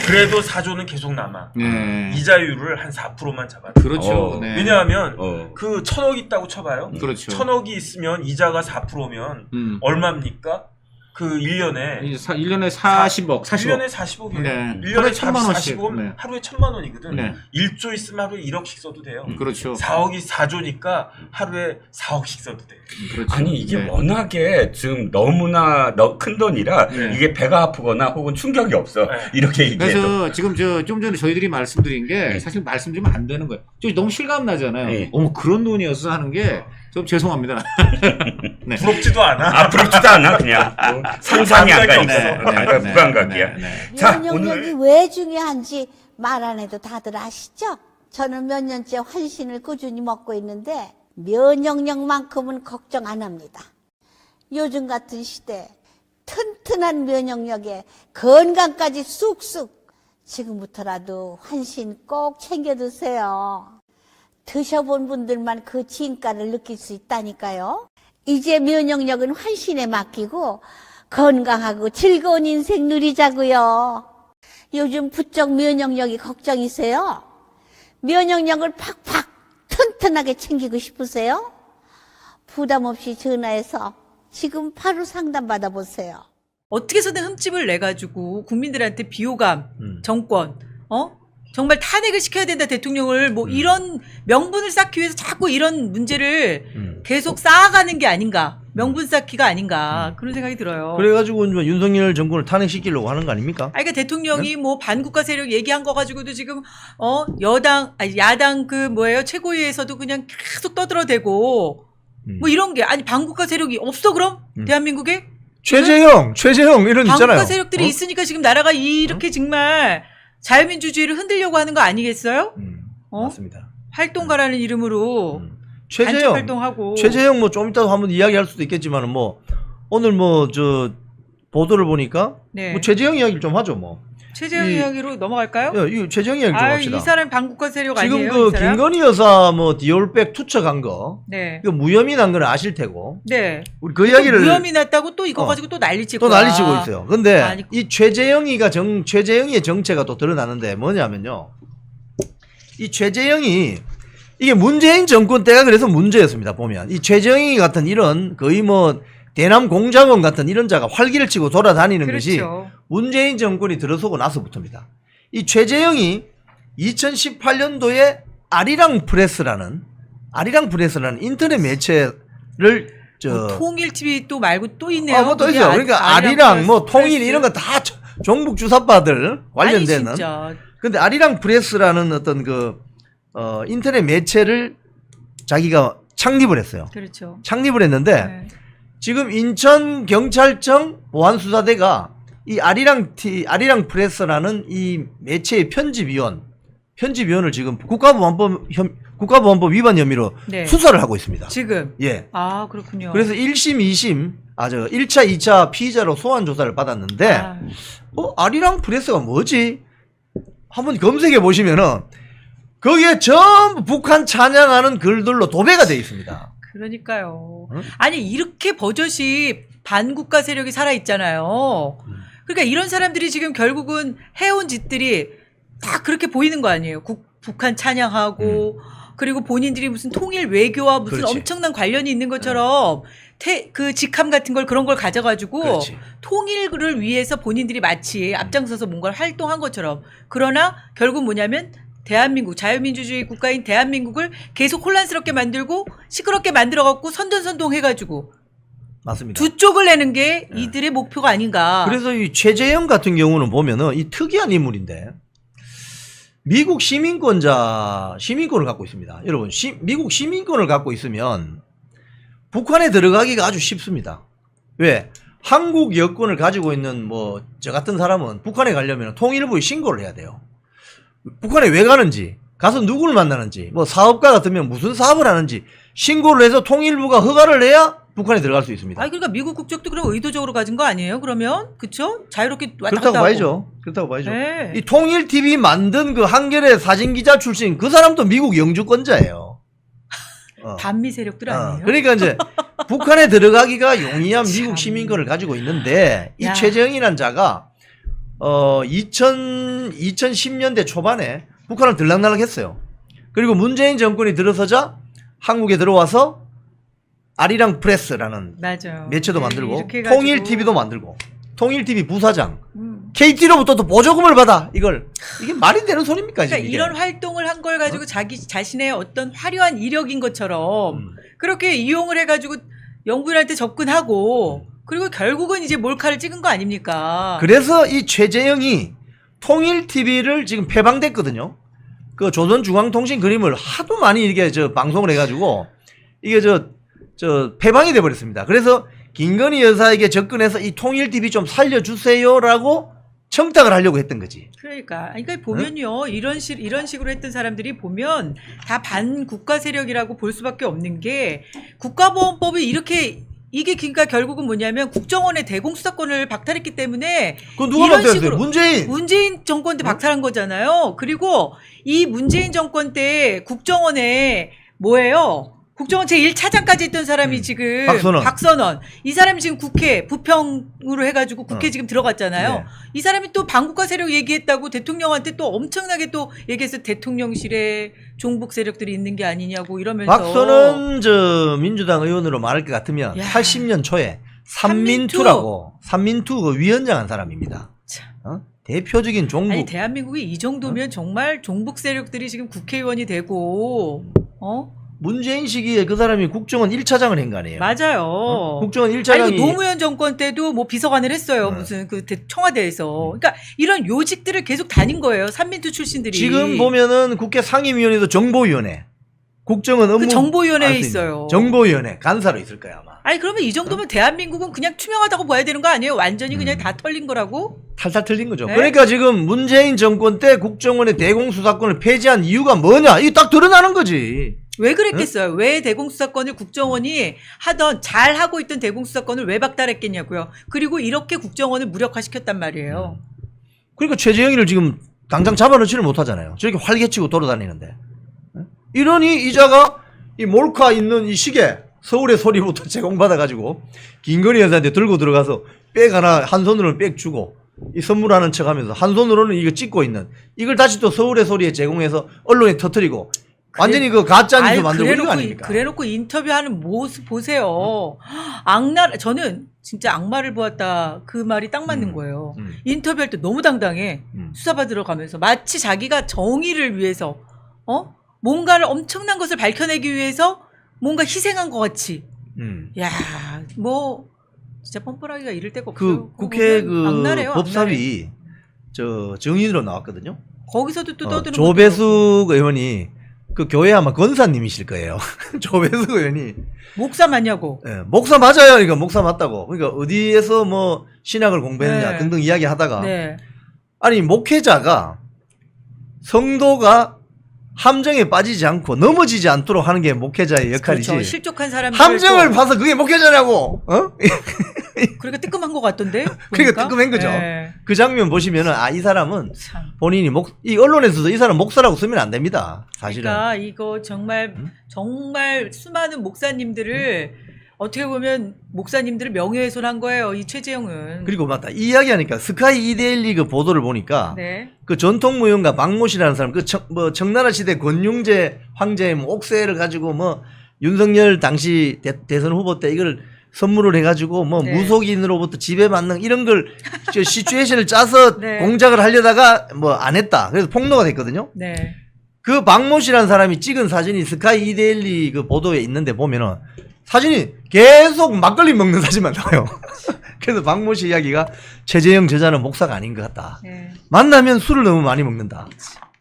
그래도 4조는 계속 남아. 이자율을 한 4%만 잡아요. 그렇죠. 왜냐하면 그 1000억 있다고 쳐봐요. 그렇죠. 1000억이 있으면 이자가 4%면 얼마입니까? 그 1년에 1년에 40억. 1년에 40억이에요. 1년에 하루에 1000만 원씩. 40억 하루에 1000만 원이거든. 1조 있으면 하루에 1억씩 써도 돼요. 그렇죠. 4억이 4조니까 하루에 4억씩 써도 돼요. 그렇죠. 아니 이게 워낙에 지금 너무나 큰 돈이라 이게 배가 아프거나 혹은 충격이 없어. 이렇게 얘기해도. 그래서 지금 좀 전에 저희들이 말씀드린 게 사실 말씀드리면 안 되는 거예요. 너무 실감 나잖아요. 그런 돈이었어 하는 게 좀 죄송합니다. 부럽지도 않아. 부럽지도 않아 그냥. 상상이 안 가니까. 무감각이야. 자, 면역력이 왜 중요한지 말 안 해도 다들 아시죠? 저는 몇 년째 환신을 꾸준히 먹고 있는데 면역력만큼은 걱정 안 합니다. 요즘 같은 시대 튼튼한 면역력에 건강까지 쑥쑥 지금부터라도 환신 꼭 챙겨 드세요. 드셔본 분들만 그 진가를 느낄 수 있다니까요. 이제 면역력은 환신에 맡기고 건강하고 즐거운 인생 누리자고요. 요즘 부쩍 면역력이 걱정이세요? 면역력을 팍팍 튼튼하게 챙기고 싶으세요? 부담 없이 전화해서 지금 바로 상담 받아보세요. 어떻게 해서든 흠집을 내가지고 국민들한테 비호감, 정권, 정말 탄핵을 시켜야 된다 대통령을 뭐 이런 명분을 쌓기 위해서 자꾸 이런 문제를 계속 쌓아가는 게 아닌가, 명분 쌓기가 아닌가 그런 생각이 들어요. 그래가지고 윤석열 정권을 탄핵시키려고 하는 거 아닙니까? 그러니까 대통령이 뭐 반국가 세력 얘기한 거 가지고도 지금 야당 그 뭐예요 최고위에서도 그냥 계속 떠들어대고 뭐 이런 게 아니 반국가 세력이 없어 그럼 대한민국에 최재형 이런 있잖아요. 반국가 세력들이 있으니까 지금 나라가 이렇게 정말 자유민주주의를 흔들려고 하는 거 아니겠어요? 맞습니다. 활동가라는 이름으로 최재형 활동하고 뭐 좀 이따도 한번 이야기할 수도 있겠지만은 뭐 오늘 뭐 저 보도를 보니까 뭐 최재형 이야기를 좀 하죠 뭐. 최재형 이야기로 넘어갈까요? 이 최재형 이야기 좀 합시다. 이 사람 반국가 세력 지금 아니에요? 그 김건희 여사 뭐 디올백 투척한 거, 그 무혐의 난 거는 아실 테고. 우리 그 이야기를 무혐의 났다고 또 이거 가지고 또 난리치고 있어요. 근데 이 최재형의 정체가 또 드러나는데 뭐냐면요. 이 최재형이 이게 문재인 정권 때가 그래서 문제였습니다. 보면 이 최재형이 같은 이런 거의 뭐 대남 공작원 같은 이런 자가 활기를 치고 돌아다니는 것이 문재인 정권이 들어서고 나서부터입니다. 이 최재형이 2018년도에 아리랑 프레스라는 인터넷 매체를 저 통일 TV 또 말고 또 있네요. 뭐 또 그게 있어요. 그러니까 아리랑 뭐 통일 프레스. 이런 거 다 종북 주사파들 관련되는. 아니, 진짜. 근데 아리랑 프레스라는 어떤 그 인터넷 매체를 자기가 창립을 했어요. 그렇죠. 창립을 했는데 네. 지금 인천 경찰청 보안수사대가 이 아리랑 프레스라는 이 매체의 편집위원을 지금 국가보안법 위반 혐의로 네. 수사를 하고 있습니다. 지금. 예. 아, 그렇군요. 그래서 1심, 2심, 1차, 2차 피의자로 소환 조사를 받았는데, 아. 아리랑 프레스가 뭐지? 한번 검색해 보시면은, 거기에 전부 북한 찬양하는 글들로 도배가 되어 있습니다. 그러니까요. 응? 아니 이렇게 버젓이 반국가 세력이 살아 있잖아요. 그러니까 이런 사람들이 지금 결국은 해온 짓들이 다 그렇게 보이는 거 아니에요. 북한 찬양하고 그리고 본인들이 무슨 통일 외교와 무슨 그렇지. 엄청난 관련이 있는 것처럼 그 직함 같은 걸 그런 걸 가져가지고 그렇지. 통일을 위해서 본인들이 마치 앞장서서 뭔가를 활동한 것처럼 그러나 결국 뭐냐면 대한민국 자유민주주의 국가인 대한민국을 계속 혼란스럽게 만들고 시끄럽게 만들어갖고 선전선동해가지고 맞습니다. 두 쪽을 내는 게 이들의 목표가 아닌가. 그래서 이 최재형 같은 경우는 보면은 이 특이한 인물인데, 미국 시민권을 갖고 있습니다. 여러분, 미국 시민권을 갖고 있으면 북한에 들어가기가 아주 쉽습니다. 왜? 한국 여권을 가지고 있는 뭐 저 같은 사람은 북한에 가려면 통일부에 신고를 해야 돼요. 북한에 왜 가는지, 가서 누구를 만나는지, 뭐 사업가 같으면 무슨 사업을 하는지 신고를 해서 통일부가 허가를 내야 북한에 들어갈 수 있습니다. 아니 그러니까 미국 국적도 그럼 의도적으로 가진 거 아니에요? 그러면 그쵸? 자유롭게 왔다 그렇다고 갔다 하고. 봐야죠. 그렇다고 봐야죠. 네. 이 통일 TV 만든 그 한겨레 사진 기자 출신 그 사람도 미국 영주권자예요. 반미 세력들 아니에요? 그러니까 이제 북한에 들어가기가 용이한 참. 미국 시민권을 가지고 있는데 이 야. 최재형이라는 자가 2010년대 초반에 북한을 들락날락했어요. 그리고 문재인 정권이 들어서자 한국에 들어와서 아리랑 프레스라는 맞아요. 매체도 네, 만들고 이렇게 해가지고. 통일 TV도 만들고 통일 TV 부사장 KT로부터 또 보조금을 받아. 이게 말이 되는 소리입니까? 그러니까 지금 이게? 이런 활동을 한 걸 가지고 자기 자신의 어떤 화려한 이력인 것처럼 그렇게 이용을 해가지고 영부인한테 접근하고 그리고 결국은 이제 몰카를 찍은 거 아닙니까? 그래서 이 최재형이 통일 TV를 지금 폐방됐거든요. 그 조선중앙통신 그림을 하도 많이 이렇게 방송을 해가지고 이게 폐방이 돼버렸습니다. 그래서 김건희 여사에게 접근해서 이 통일 TV 좀 살려주세요라고 청탁을 하려고 했던 거지. 그러니까 보면요 이런 식으로 했던 사람들이 보면 다 반국가 세력이라고 볼 수밖에 없는 게 국가보안법이 이게 그러니까 결국은 뭐냐면 국정원의 대공수사권을 박탈했기 때문에 그건 누가 이런 박탈했어요? 식으로 문재인 정권 때 박탈한 거잖아요. 그리고 이 문재인 정권 때 국정원에 뭐예요? 국정원 제1차장까지 했던 사람이 지금 박선원. 이 사람이 지금 국회 부평으로 해가지고 국회 지금 들어갔잖아요. 네. 이 사람이 또 반국가 세력 얘기했다고 대통령한테 또 엄청나게 또 얘기해서 대통령실에 종북 세력들이 있는 게 아니냐고 이러면서. 박선원 민주당 의원으로 말할 것 같으면 야. 80년 초에 삼민투라고 삼민투 그 위원장 한 사람입니다. 대표적인 종북. 아니 대한민국이 이 정도면 정말 종북 세력들이 지금 국회의원이 되고 문재인 시기에 그 사람이 국정원 1차장을 한 거 아니에요? 맞아요. 국정원 아니 1차장이 노무현 정권 때도 뭐 비서관을 했어요. 무슨 그 청와대에서. 그러니까 이런 요직들을 계속 다닌 거예요. 삼민투 출신들이. 지금 보면은 국회 상임위원회도 정보위원회, 국정원 업무 그 정보위원회에 알수 있는 있어요. 정보위원회 간사로 있을 거야 아마. 아니 그러면 이 정도면 대한민국은 그냥 투명하다고 봐야 되는 거 아니에요? 완전히 그냥 다 털린 거라고? 탈탈 틀린 거죠. 네? 그러니까 지금 문재인 정권 때 국정원의 대공수사권을 폐지한 이유가 뭐냐? 이게 딱 드러나는 거지. 왜 그랬겠어요? 왜 대공수사권을 국정원이 잘 하고 있던 대공수사권을 왜 박탈했겠냐고요. 그리고 이렇게 국정원을 무력화시켰단 말이에요. 그러니까 최재형이를 지금 당장 잡아놓지를 못하잖아요. 저렇게 활개치고 돌아다니는데. 이러니 이자가 이 몰카 있는 이 시계 서울의 소리부터 제공받아가지고 김건희 여사한테 들고 들어가서 백 하나 한 손으로는 백 주고 이 선물하는 척하면서 한 손으로는 이거 찍고 있는 이걸 다시 또 서울의 소리에 제공해서 언론에 터뜨리고 완전히 그 가짜뉴스 만들고 이런 거 아닙니까? 그래놓고 인터뷰하는 모습 보세요. 저는 진짜 악마를 보았다 그 말이 딱 맞는 거예요. 인터뷰할 때 너무 당당해. 수사받으러 가면서 마치 자기가 정의를 위해서 뭔가를 엄청난 것을 밝혀내기 위해서 뭔가 희생한 것 같이 야, 뭐 진짜 뻔뻔하기가 이를 데가 그 없어요. 국회 그거 보면 악랄해요, 악랄해. 법사위 저 증인으로 나왔거든요. 거기서도 또 떠드는 조배숙 의원이 그 교회 아마 권사님이실 거예요. 조배숙 의원이 목사 맞냐고. 예, 목사 맞아요. 그러니까 목사 맞다고. 그러니까 어디에서 뭐 신학을 공부했느냐 네. 등등 이야기하다가 네. 아니 목회자가 성도가 함정에 빠지지 않고 넘어지지 않도록 하는 게 목회자의 역할이지. 그렇죠. 실족한 사람들 함정을 봐서 그게 목회자냐고. 어? 그러니까 뜨끔한 것 같던데. 그러니까 뜨끔한 거죠. 네. 그 장면 보시면은 이 사람은 참. 본인이 이 언론에서도 이 사람 목사라고 쓰면 안 됩니다. 사실은. 그러니까 이거 정말 정말 수많은 목사님들을 어떻게 보면 목사님들을 명예훼손한 거예요. 이 최재형은. 그리고 맞다. 이 이야기하니까 스카이 2대1 그 보도를 보니까 네. 그 전통무용가 박모씨라는 사람 그 청나라 시대 권융제 황제의 뭐 옥새를 가지고 뭐 윤석열 당시 대선 후보 때 이걸 선물을 해가지고 뭐 네. 무속인으로부터 지배받는 이런 걸 시츄에이션을 짜서 네. 공작을 하려다가 뭐 안 했다. 그래서 폭로가 됐거든요. 네. 그 박모씨라는 사람이 찍은 사진이 스카이 2대1 그 보도에 있는데 보면은 사진이 계속 막걸리 먹는 사진만 나와요. 그래서 박모씨 이야기가 최재형 저자는 목사가 아닌 것 같다. 네. 만나면 술을 너무 많이 먹는다.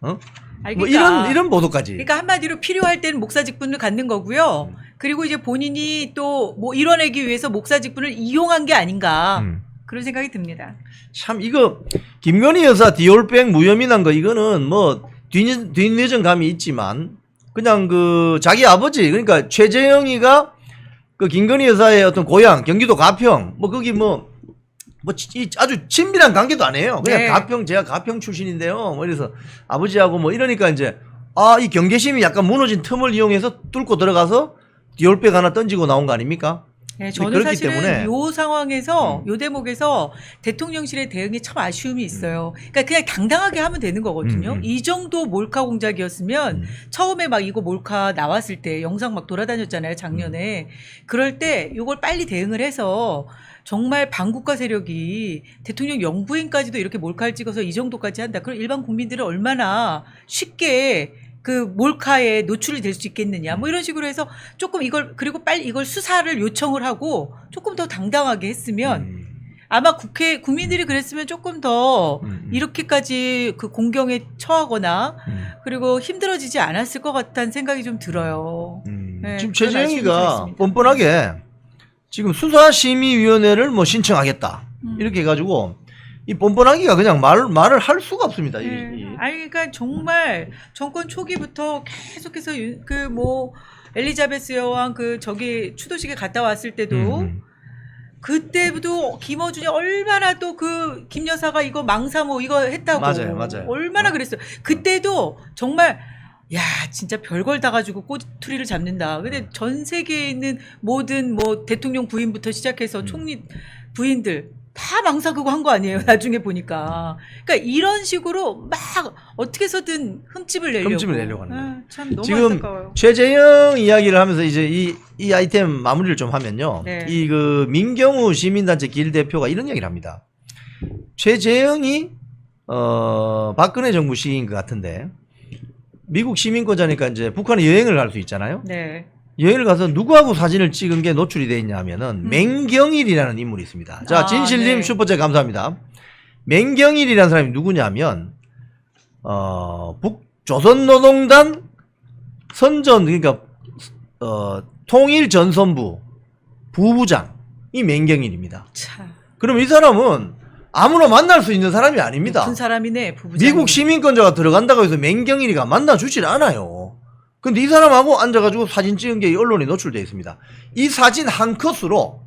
어? 아니, 뭐 그러니까, 이런 보도까지. 그러니까 한마디로 필요할 때는 목사 직분을 갖는 거고요. 그리고 이제 본인이 또 뭐 이뤄내기 위해서 목사 직분을 이용한 게 아닌가 그런 생각이 듭니다. 참 이거 김건희 여사 디올백 무혐의난 거 이거는 뭐 뒷늦은 감이 있지만 그냥 그 자기 아버지 그러니까 최재형이가 그 김건희 여사의 어떤 고향 경기도 가평 뭐 거기 뭐 아주 친밀한 관계도 아니에요. 그냥 네. 가평 제가 가평 출신인데요. 뭐 이래서 아버지하고 뭐 이러니까 이제 이 경계심이 약간 무너진 틈을 이용해서 뚫고 들어가서 디올백 하나 던지고 나온 거 아닙니까? 네, 저는 그렇기 사실은 때문에 요 상황에서 요 대목에서 대통령실의 대응이 참 아쉬움이 있어요. 그러니까 그냥 당당하게 하면 되는 거거든요. 이 정도 몰카 공작이었으면 처음에 막 이거 몰카 나왔을 때 영상 막 돌아다녔잖아요, 작년에. 그럴 때 요걸 빨리 대응을 해서 정말 반국가 세력이 대통령 영부인까지도 이렇게 몰카를 찍어서 이 정도까지 한다. 그럼 일반 국민들은 얼마나 쉽게 그 몰카에 노출이 될 수 있겠느냐. 뭐 이런 식으로 해서 조금 이걸 그리고 빨리 이걸 수사를 요청을 하고 조금 더 당당하게 했으면 아마 국민들이 그랬으면 조금 더 이렇게까지 그 공경에 처하거나 그리고 힘들어지지 않았을 것 같다는 생각이 좀 들어요. 네, 지금 그런 아쉬움이 좀 최재형이가 있습니다. 뻔뻔하게 지금 수사심의위원회를 뭐 신청하겠다 이렇게 해가지고 이 뻔뻔하기가 그냥 말을 할 수가 없습니다. 아니 그러니까 정말 정권 초기부터 계속해서 그 뭐 엘리자베스 여왕 그 저기 추도식에 갔다 왔을 때도 그때도 김어준이 얼마나 또 그 김 여사가 이거 망사모 이거 했다고 맞아요. 얼마나 그랬어요. 그때도 정말 야 진짜 별걸 다 가지고 꼬투리를 잡는다. 근데 전 세계에 있는 모든 뭐 대통령 부인부터 시작해서 총리 부인들 다 망사 그거 한 거 아니에요. 나중에 보니까. 그러니까 이런 식으로 막 어떻게 해서든 흠집을 내려고 하는 거예요. 참 너무 지금 안타까워요. 최재형 이야기를 하면서 이제 이 아이템 마무리를 좀 하면요. 네. 이 그 민경우 시민단체 길 대표가 이런 이야기를 합니다. 최재형이 박근혜 정부 시기인 것 같은데 미국 시민권자니까 이제 북한에 여행을 갈 수 있잖아요. 네. 여행을 가서 누구하고 사진을 찍은 게 노출이 돼 있냐면은 맹경일이라는 인물이 있습니다. 자, 진실님 네. 슈퍼챗 감사합니다. 맹경일이라는 사람이 누구냐면 조선노동당 선전 그러니까 통일전선부 부부장이 맹경일입니다. 참. 그럼 이 사람은 아무나 만날 수 있는 사람이 아닙니다. 높은 사람이네 부부장. 미국 시민권자가 들어간다고 해서 맹경일이가 만나주질 않아요. 근데 이 사람하고 앉아가지고 사진 찍은 게 언론에 노출되어 있습니다. 이 사진 한 컷으로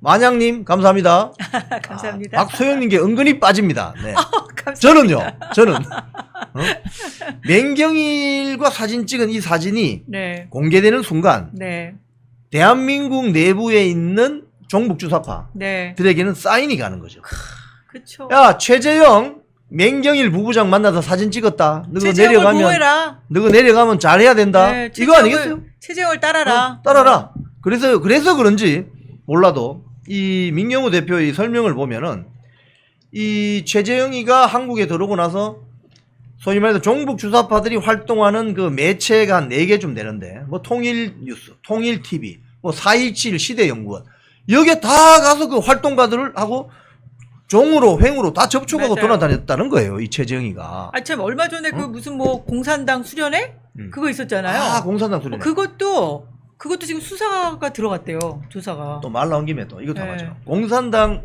만양님 감사합니다. 감사합니다. 박소영님께 은근히 빠집니다. 네. 감사합니다. 저는 맹경일과 사진 찍은 이 사진이 네. 공개되는 순간 네. 대한민국 내부에 있는 종북주사파들에게는 네. 사인이 가는 거죠. 그렇죠. 야 최재형 맹경일 부부장 만나서 사진 찍었다. 너가 내려가면 잘해야 된다. 네, 이거 아니겠어요? 최재형을 따라라. 따라라. 그래서 그런지 몰라도 이 민경우 대표의 설명을 보면은 이 최재형이가 한국에 들어오고 나서 소위 말해서 종북 주사파들이 활동하는 그 매체가 한 4개쯤 되는데 뭐 통일뉴스, 통일TV, 뭐 4.27 시대연구원 여기에 다 가서 그 활동가들을 하고 종으로 횡으로 다 접촉하고 맞아요. 돌아다녔다는 거예요. 이 최재형이가. 아 참 얼마 전에 그 무슨 뭐 공산당 수련회 그거 있었잖아요. 아 공산당 수련회. 그것도 지금 수사가 들어갔대요. 조사가. 또 말 나온 김에 또 이것도 네. 맞죠. 공산당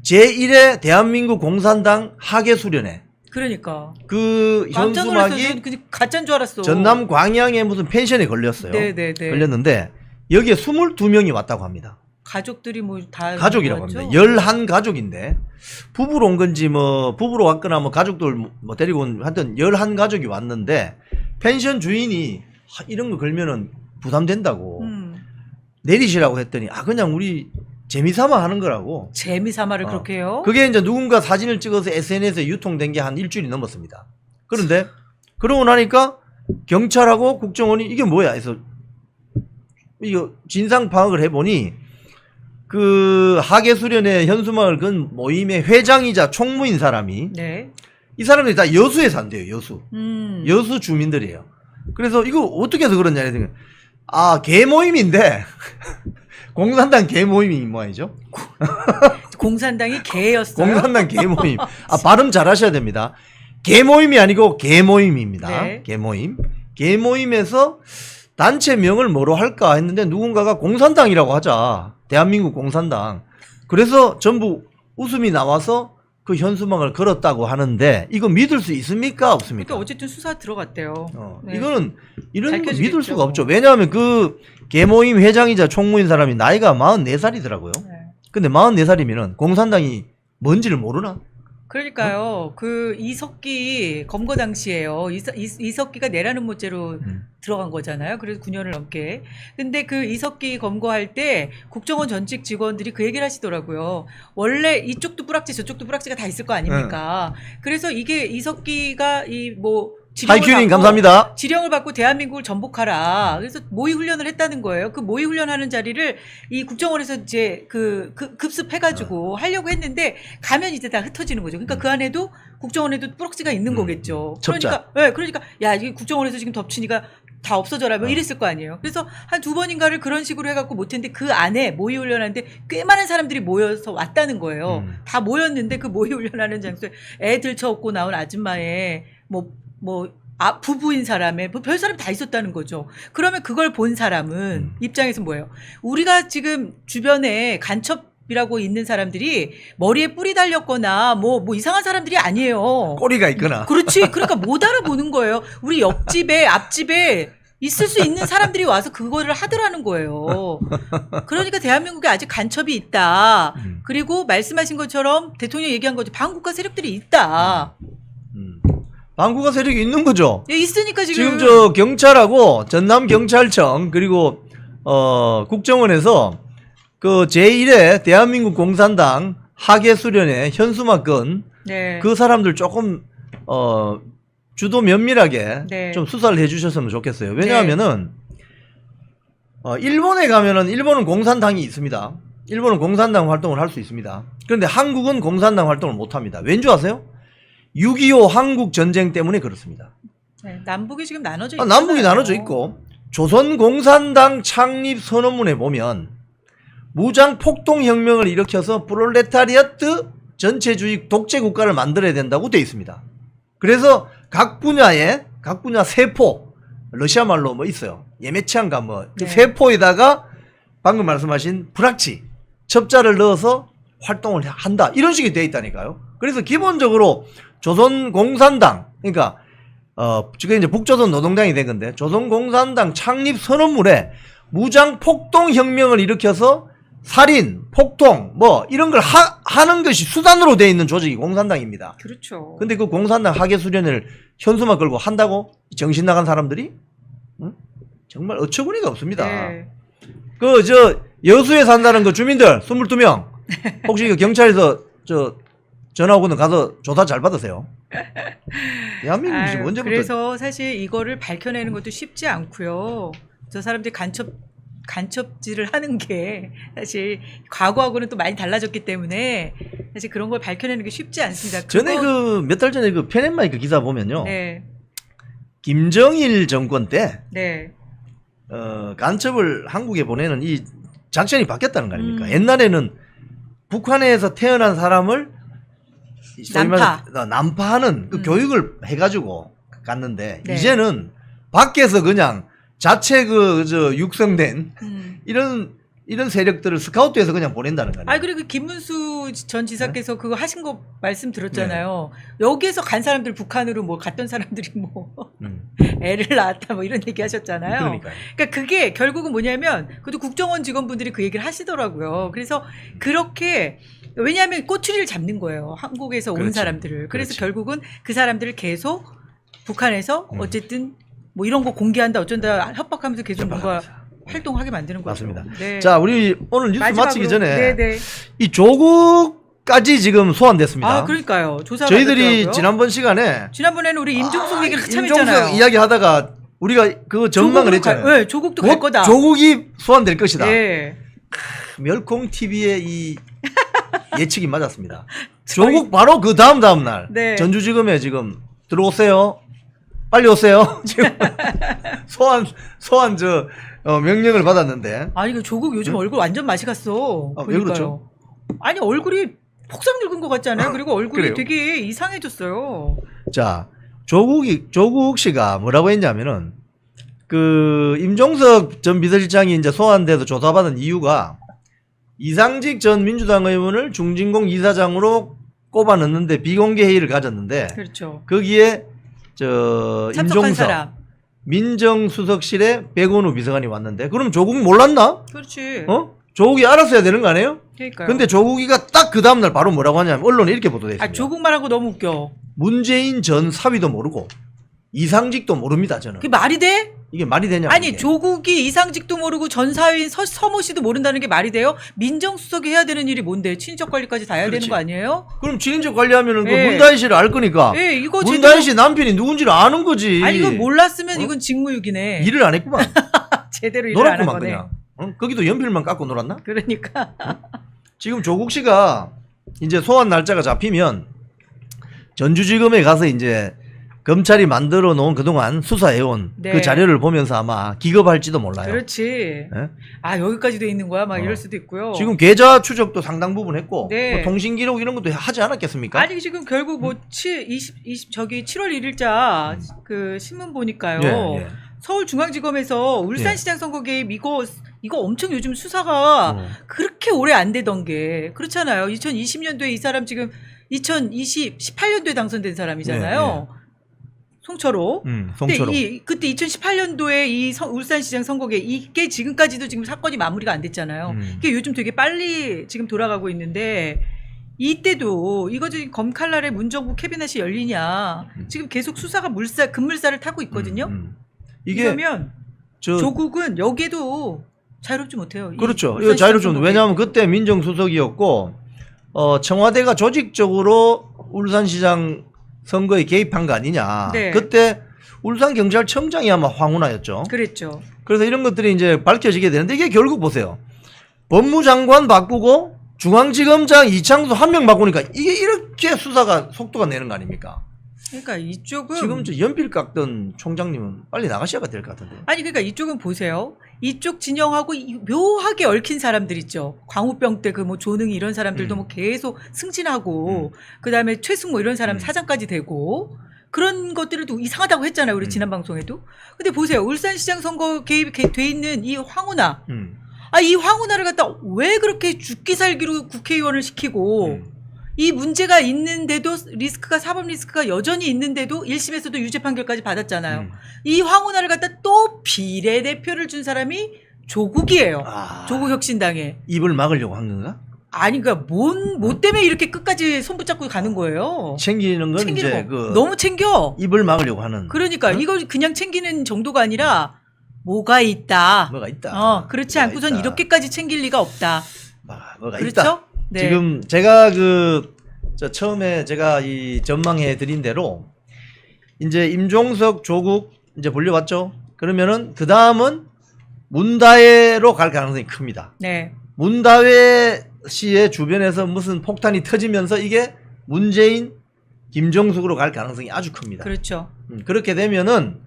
제1회 대한민국 공산당 하계 수련회. 그러니까. 그 깜짝 놀랐어요. 현수막이 그냥 가짜인 줄 알았어. 전남 광양에 무슨 펜션에 걸렸어요. 네네네. 걸렸는데 여기에 22명이 왔다고 합니다. 가족들이 뭐 다 가족이라고 왔죠? 합니다. 11가족인데 부부로 온 건지 뭐 부부로 왔거나 뭐 가족들 뭐 데리고 온 하여튼 11가족이 왔는데 펜션 주인이 이런 거 걸면은 부담된다고 내리시라고 했더니 아 그냥 우리 재미삼아 하는 거라고. 재미삼아를 그렇게 해요? 그게 이제 누군가 사진을 찍어서 SNS에 유통된 게 한 일주일이 넘었습니다. 그런데 그러고 나니까 경찰하고 국정원이 이게 뭐야 해서 이거 진상 파악을 해보니 그 하계수련회 현수막을 건 모임의 회장이자 총무인 사람이 네. 이 사람들이 다 여수에 산대요. 여수. 여수 주민들이에요. 그래서 이거 어떻게 해서 그러냐 했더니 아 개모임인데 공산당 개모임이 뭐이죠? 공산당이 개였어요. 공산당 개모임. 아 발음 잘하셔야 됩니다. 개모임이 아니고 개모임입니다. 네. 개모임. 개모임에서 단체명을 뭐로 할까 했는데 누군가가 공산당이라고 하자. 대한민국 공산당. 그래서 전부 웃음이 나와서 그 현수막을 걸었다고 하는데 이거 믿을 수 있습니까? 없습니까? 그러니까 어쨌든 수사 들어갔대요. 네. 이거는 이런 거 밝혀지겠죠. 믿을 수가 없죠. 왜냐하면 그 개모임 회장이자 총무인 사람이 나이가 44살이더라고요. 네. 근데 44살이면은 공산당이 뭔지를 모르나? 그러니까요. 그 이석기 검거 당시에요. 이석기가 내라는 모죄로 들어간 거잖아요. 그래서 9년을 넘게. 근데 그 이석기 검거할 때 국정원 전직 직원들이 그 얘기를 하시더라고요. 원래 이쪽도 뿌락지 저쪽도 뿌락지가 다 있을 거 아닙니까? 그래서 이게 이석기가 하이큐닝 감사합니다. 지령을 받고 대한민국을 전복하라. 그래서 모의 훈련을 했다는 거예요. 그 모의 훈련하는 자리를 이 국정원에서 이제 그 급습해가지고 하려고 했는데 가면 이제 다 흩어지는 거죠. 그러니까 그 안에도 국정원에도 뿌락지가 있는 거겠죠. 첩자. 그러니까 야 이게 국정원에서 지금 덮치니까 다 없어져라 뭐 이랬을 거 아니에요. 그래서 한 2번인가를 그런 식으로 해갖고 못했는데 그 안에 모의 훈련하는데 꽤 많은 사람들이 모여서 왔다는 거예요. 다 모였는데 그 모의 훈련하는 장소에 애 들쳐업고 나온 아줌마의 부부인 사람의 별 사람 다 있었다는 거죠. 그러면 그걸 본 사람은 입장에서 뭐예요? 우리가 지금 주변에 간첩이라고 있는 사람들이 머리에 뿔이 달렸거나 뭐 이상한 사람들이 아니에요. 꼬리가 있거나. 그렇지. 그러니까 못 알아보는 거예요. 우리 옆집에 앞집에 있을 수 있는 사람들이 와서 그거를 하더라는 거예요. 그러니까 대한민국에 아직 간첩이 있다. 그리고 말씀하신 것처럼 대통령이 얘기한 거죠. 반국가 세력들이 있다. 반국가 세력이 있는 거죠. 예, 있으니까 지금 저 경찰하고 전남 경찰청 그리고 국정원에서 그 제1회 대한민국 공산당 하계 수련회 현수막 건 네. 그 사람들 조금 주도 면밀하게 네. 좀 수사를 해주셨으면 좋겠어요. 왜냐하면은 일본에 가면은 일본은 공산당이 있습니다. 일본은 공산당 활동을 할 수 있습니다. 그런데 한국은 공산당 활동을 못 합니다. 왠지 아세요? 6.25 한국 전쟁 때문에 그렇습니다. 네, 남북이 지금 나눠져 있고 남북이 나눠져 있고 조선공산당 창립 선언문에 보면 무장 폭동혁명을 일으켜서 프롤레타리아트 전체주의 독재 국가를 만들어야 된다고 되어 있습니다. 그래서 각 분야 세포 러시아 말로 뭐 있어요. 예매치안가 네. 세포에다가 방금 말씀하신 불확지 첩자를 넣어서 활동을 한다 이런 식이 되어 있다니까요. 그래서 기본적으로 조선공산당 그러니까 지금 이제 북조선 노동당이 된 건데 조선공산당 창립 선언문에 무장 폭동 혁명을 일으켜서 살인, 폭동 뭐 이런 걸 하는 것이 수단으로 되어 있는 조직이 공산당입니다. 그렇죠. 근데 그 공산당 하계 수련회를 현수막 걸고 한다고 정신 나간 사람들이 정말 어처구니가 없습니다. 네. 그 여수에 산다는 그 주민들 22명 혹시 그 경찰에서 전화 오거든 가서 조사 잘 받으세요. 대한민국이 지금 언제부터 그래서 사실 이거를 밝혀내는 것도 쉽지 않고요. 저 사람들이 간첩질을 하는 게 사실 과거하고는 또 많이 달라졌기 때문에 사실 그런 걸 밝혀내는 게 쉽지 않습니다. 전에 그 몇 달 전에 그 편앤마이크 기사 보면요. 네. 김정일 정권 때 네. 간첩을 한국에 보내는 이 작전이 바뀌었다는 거 아닙니까? 음. 옛날에는 북한에서 태어난 사람을 소위 난파. 말해서 난파하는 그 교육을 해가지고 갔는데 네. 이제는 밖에서 그냥 자체 육성된 이런 세력들을 스카우트해서 그냥 보낸다는 거예요. 아 그리고 김문수 전 지사께서 그거 하신 거 말씀 들었잖아요. 여기에서 간 사람들 북한으로 뭐 갔던 사람들이 뭐 애를 낳았다 뭐 이런 얘기 하셨잖아요. 그러니까요. 그러니까 그게 결국은 뭐냐면 그것도 국정원 직원분들이 그 얘기를 하시더라고요. 그래서 그렇게 왜냐하면 꼬투리를 잡는 거예요. 한국에서 온 그렇지. 사람들을. 그래서 그렇지. 결국은 그 사람들을 계속 북한에서 어쨌든 뭐 이런 거 공개한다 어쩐다 협박하면서 계속 뭔가 활동하게 만드는 거죠. 맞습니다. 네. 자, 우리 오늘 뉴스 마지막으로, 마치기 전에 네네. 이 조국까지 지금 소환됐습니다. 아 그러니까요. 조사 저희들이 받았더라고요. 지난번 시간에 지난번에는 우리 임종석 얘기를 한참 임종석 했잖아요. 이야기 하다가 우리가 그 전망을 했잖아요. 네, 조국도 갈 거다. 조국이 소환될 것이다. 네. 멸콩 TV의 이 예측이 맞았습니다. 조국 바로 그 다음 날 네. 전주지검에 지금 들어오세요. 빨리 오세요. 지금 소환 명령을 받았는데. 아니 그 조국 요즘 얼굴 완전 맛이 갔어. 아, 왜 그렇죠? 아니 얼굴이 폭삭 늙은 것 같지 않아요? 그리고 얼굴이 그래요? 되게 이상해졌어요. 자, 조국 씨가 뭐라고 했냐면은 그 임종석 전 비서실장이 이제 소환돼서 조사받은 이유가 이상직 전 민주당 의원을 중진공 이사장으로 꼽아 넣는데 비공개 회의를 가졌는데 그렇죠. 거기에 참석한 임종석 사람. 민정수석실에 백원우 비서관이 왔는데 그럼 조국 몰랐나? 그렇지. 조국이 알았어야 되는 거 아니에요? 그러니까요. 근데 조국이가 딱 그 다음날 바로 뭐라고 하냐면 언론에 이렇게 보도됐습니다. 아 조국 말하고 너무 웃겨. 문재인 전 사위도 모르고 이상직도 모릅니다. 저는 그게 말이 돼? 이게 말이 되냐? 아니 이게. 조국이 이상직도 모르고 전사위인 서모 씨도 모른다는 게 말이 돼요? 민정수석이 해야 되는 일이 뭔데? 친인척 관리까지 다 해야 그렇지. 되는 거 아니에요? 그럼 친인척 관리하면은 그 예. 문다희 씨를 알 거니까. 예, 이거 문다희 씨 남편이 누군지를 아는 거지. 아니 이걸 몰랐으면 이건 직무유기네. 일을 안 했구만. 제대로 일을 안 한 놀았구만 거네. 그냥. 거기도 연필만 깎고 놀았나? 그러니까 지금 조국 씨가 이제 소환 날짜가 잡히면 전주지검에 가서 이제 검찰이 만들어 놓은 그동안 수사해온 네. 그 자료를 보면서 아마 기겁할지도 몰라요. 그렇지. 예? 아 여기까지 돼 있는 거야? 막 이럴 수도 있고요. 지금 계좌 추적도 상당 부분 했고 네. 뭐 통신 기록 이런 것도 하지 않았겠습니까? 아니 지금 결국 뭐 7월 1일자 그 신문 보니까요. 예, 예. 서울중앙지검에서 울산시장 선거 개입 이거 엄청 요즘 수사가 그렇게 오래 안 되던 게 그렇잖아요. 2020년도에 이 사람 지금 18년도에 당선된 사람이잖아요. 송철호. 송철호. 근데 그때 2018년도에 이 울산시장 선거계 이게 지금까지도 지금 사건이 마무리가 안 됐잖아요. 이게 요즘 되게 빨리 지금 돌아가고 있는데 이때도 이거 지금 검칼날에 문정부 캐비넷이 열리냐 지금 계속 수사가 급물살을 타고 있거든요. 이게 그러면 조국은 여기에도 자유롭지 못해요. 그렇죠. 이거 자유롭지 못해요. 왜냐하면 그때 민정수석이었고 청와대가 조직적으로 울산시장 선거에 개입한 거 아니냐. 네. 그때 울산경찰청장이 아마 황운하였죠. 그랬죠. 그래서 이런 것들이 이제 밝혀지게 되는데 이게 결국 보세요. 법무장관 바꾸고 중앙지검장 이창수 한 명 바꾸니까 이게 이렇게 수사가 속도가 내는 거 아닙니까? 그러니까 이쪽은 지금 저 연필 깎던 총장님은 빨리 나가셔야 될 것 같은데. 아니 그러니까 이쪽은 보세요. 이쪽 진영하고 묘하게 얽힌 사람들 있죠. 광우병 때 그 뭐 조능이 이런 사람들도 뭐 계속 승진하고 그다음에 최승모 이런 사람 사장까지 되고 그런 것들을 또 이상하다고 했잖아요. 우리 지난 방송에도. 근데 보세요. 울산시장 선거 개입돼 있는 이 황운하. 이 황운하를 갖다 왜 그렇게 죽기 살기로 국회의원을 시키고 이 문제가 있는데도 사법 리스크가 여전히 있는데도 1심에서도 유죄 판결까지 받았잖아요. 이 황운하를 갖다 또 비례대표를 준 사람이 조국이에요. 조국혁신당에. 입을 막으려고 한 건가? 아니 그러니까 뭐 때문에 이렇게 끝까지 손 붙잡고 가는 거예요. 챙기는 건 챙기는 이제 거. 너무 챙겨. 입을 막으려고 하는. 그러니까 이걸 그냥 챙기는 정도가 아니라 뭐가 있다. 뭐가 있다. 그렇지 뭐가 않고선 있다. 이렇게까지 챙길 리가 없다. 뭐가 그렇죠? 있다. 네. 지금 제가 처음에 제가 이 전망해 드린 대로 이제 임종석 조국 이제 불려왔죠. 그러면은 그 다음은 문다혜로 갈 가능성이 큽니다. 네. 문다혜 씨의 주변에서 무슨 폭탄이 터지면서 이게 문재인, 김정숙으로 갈 가능성이 아주 큽니다. 그렇죠. 그렇게 되면은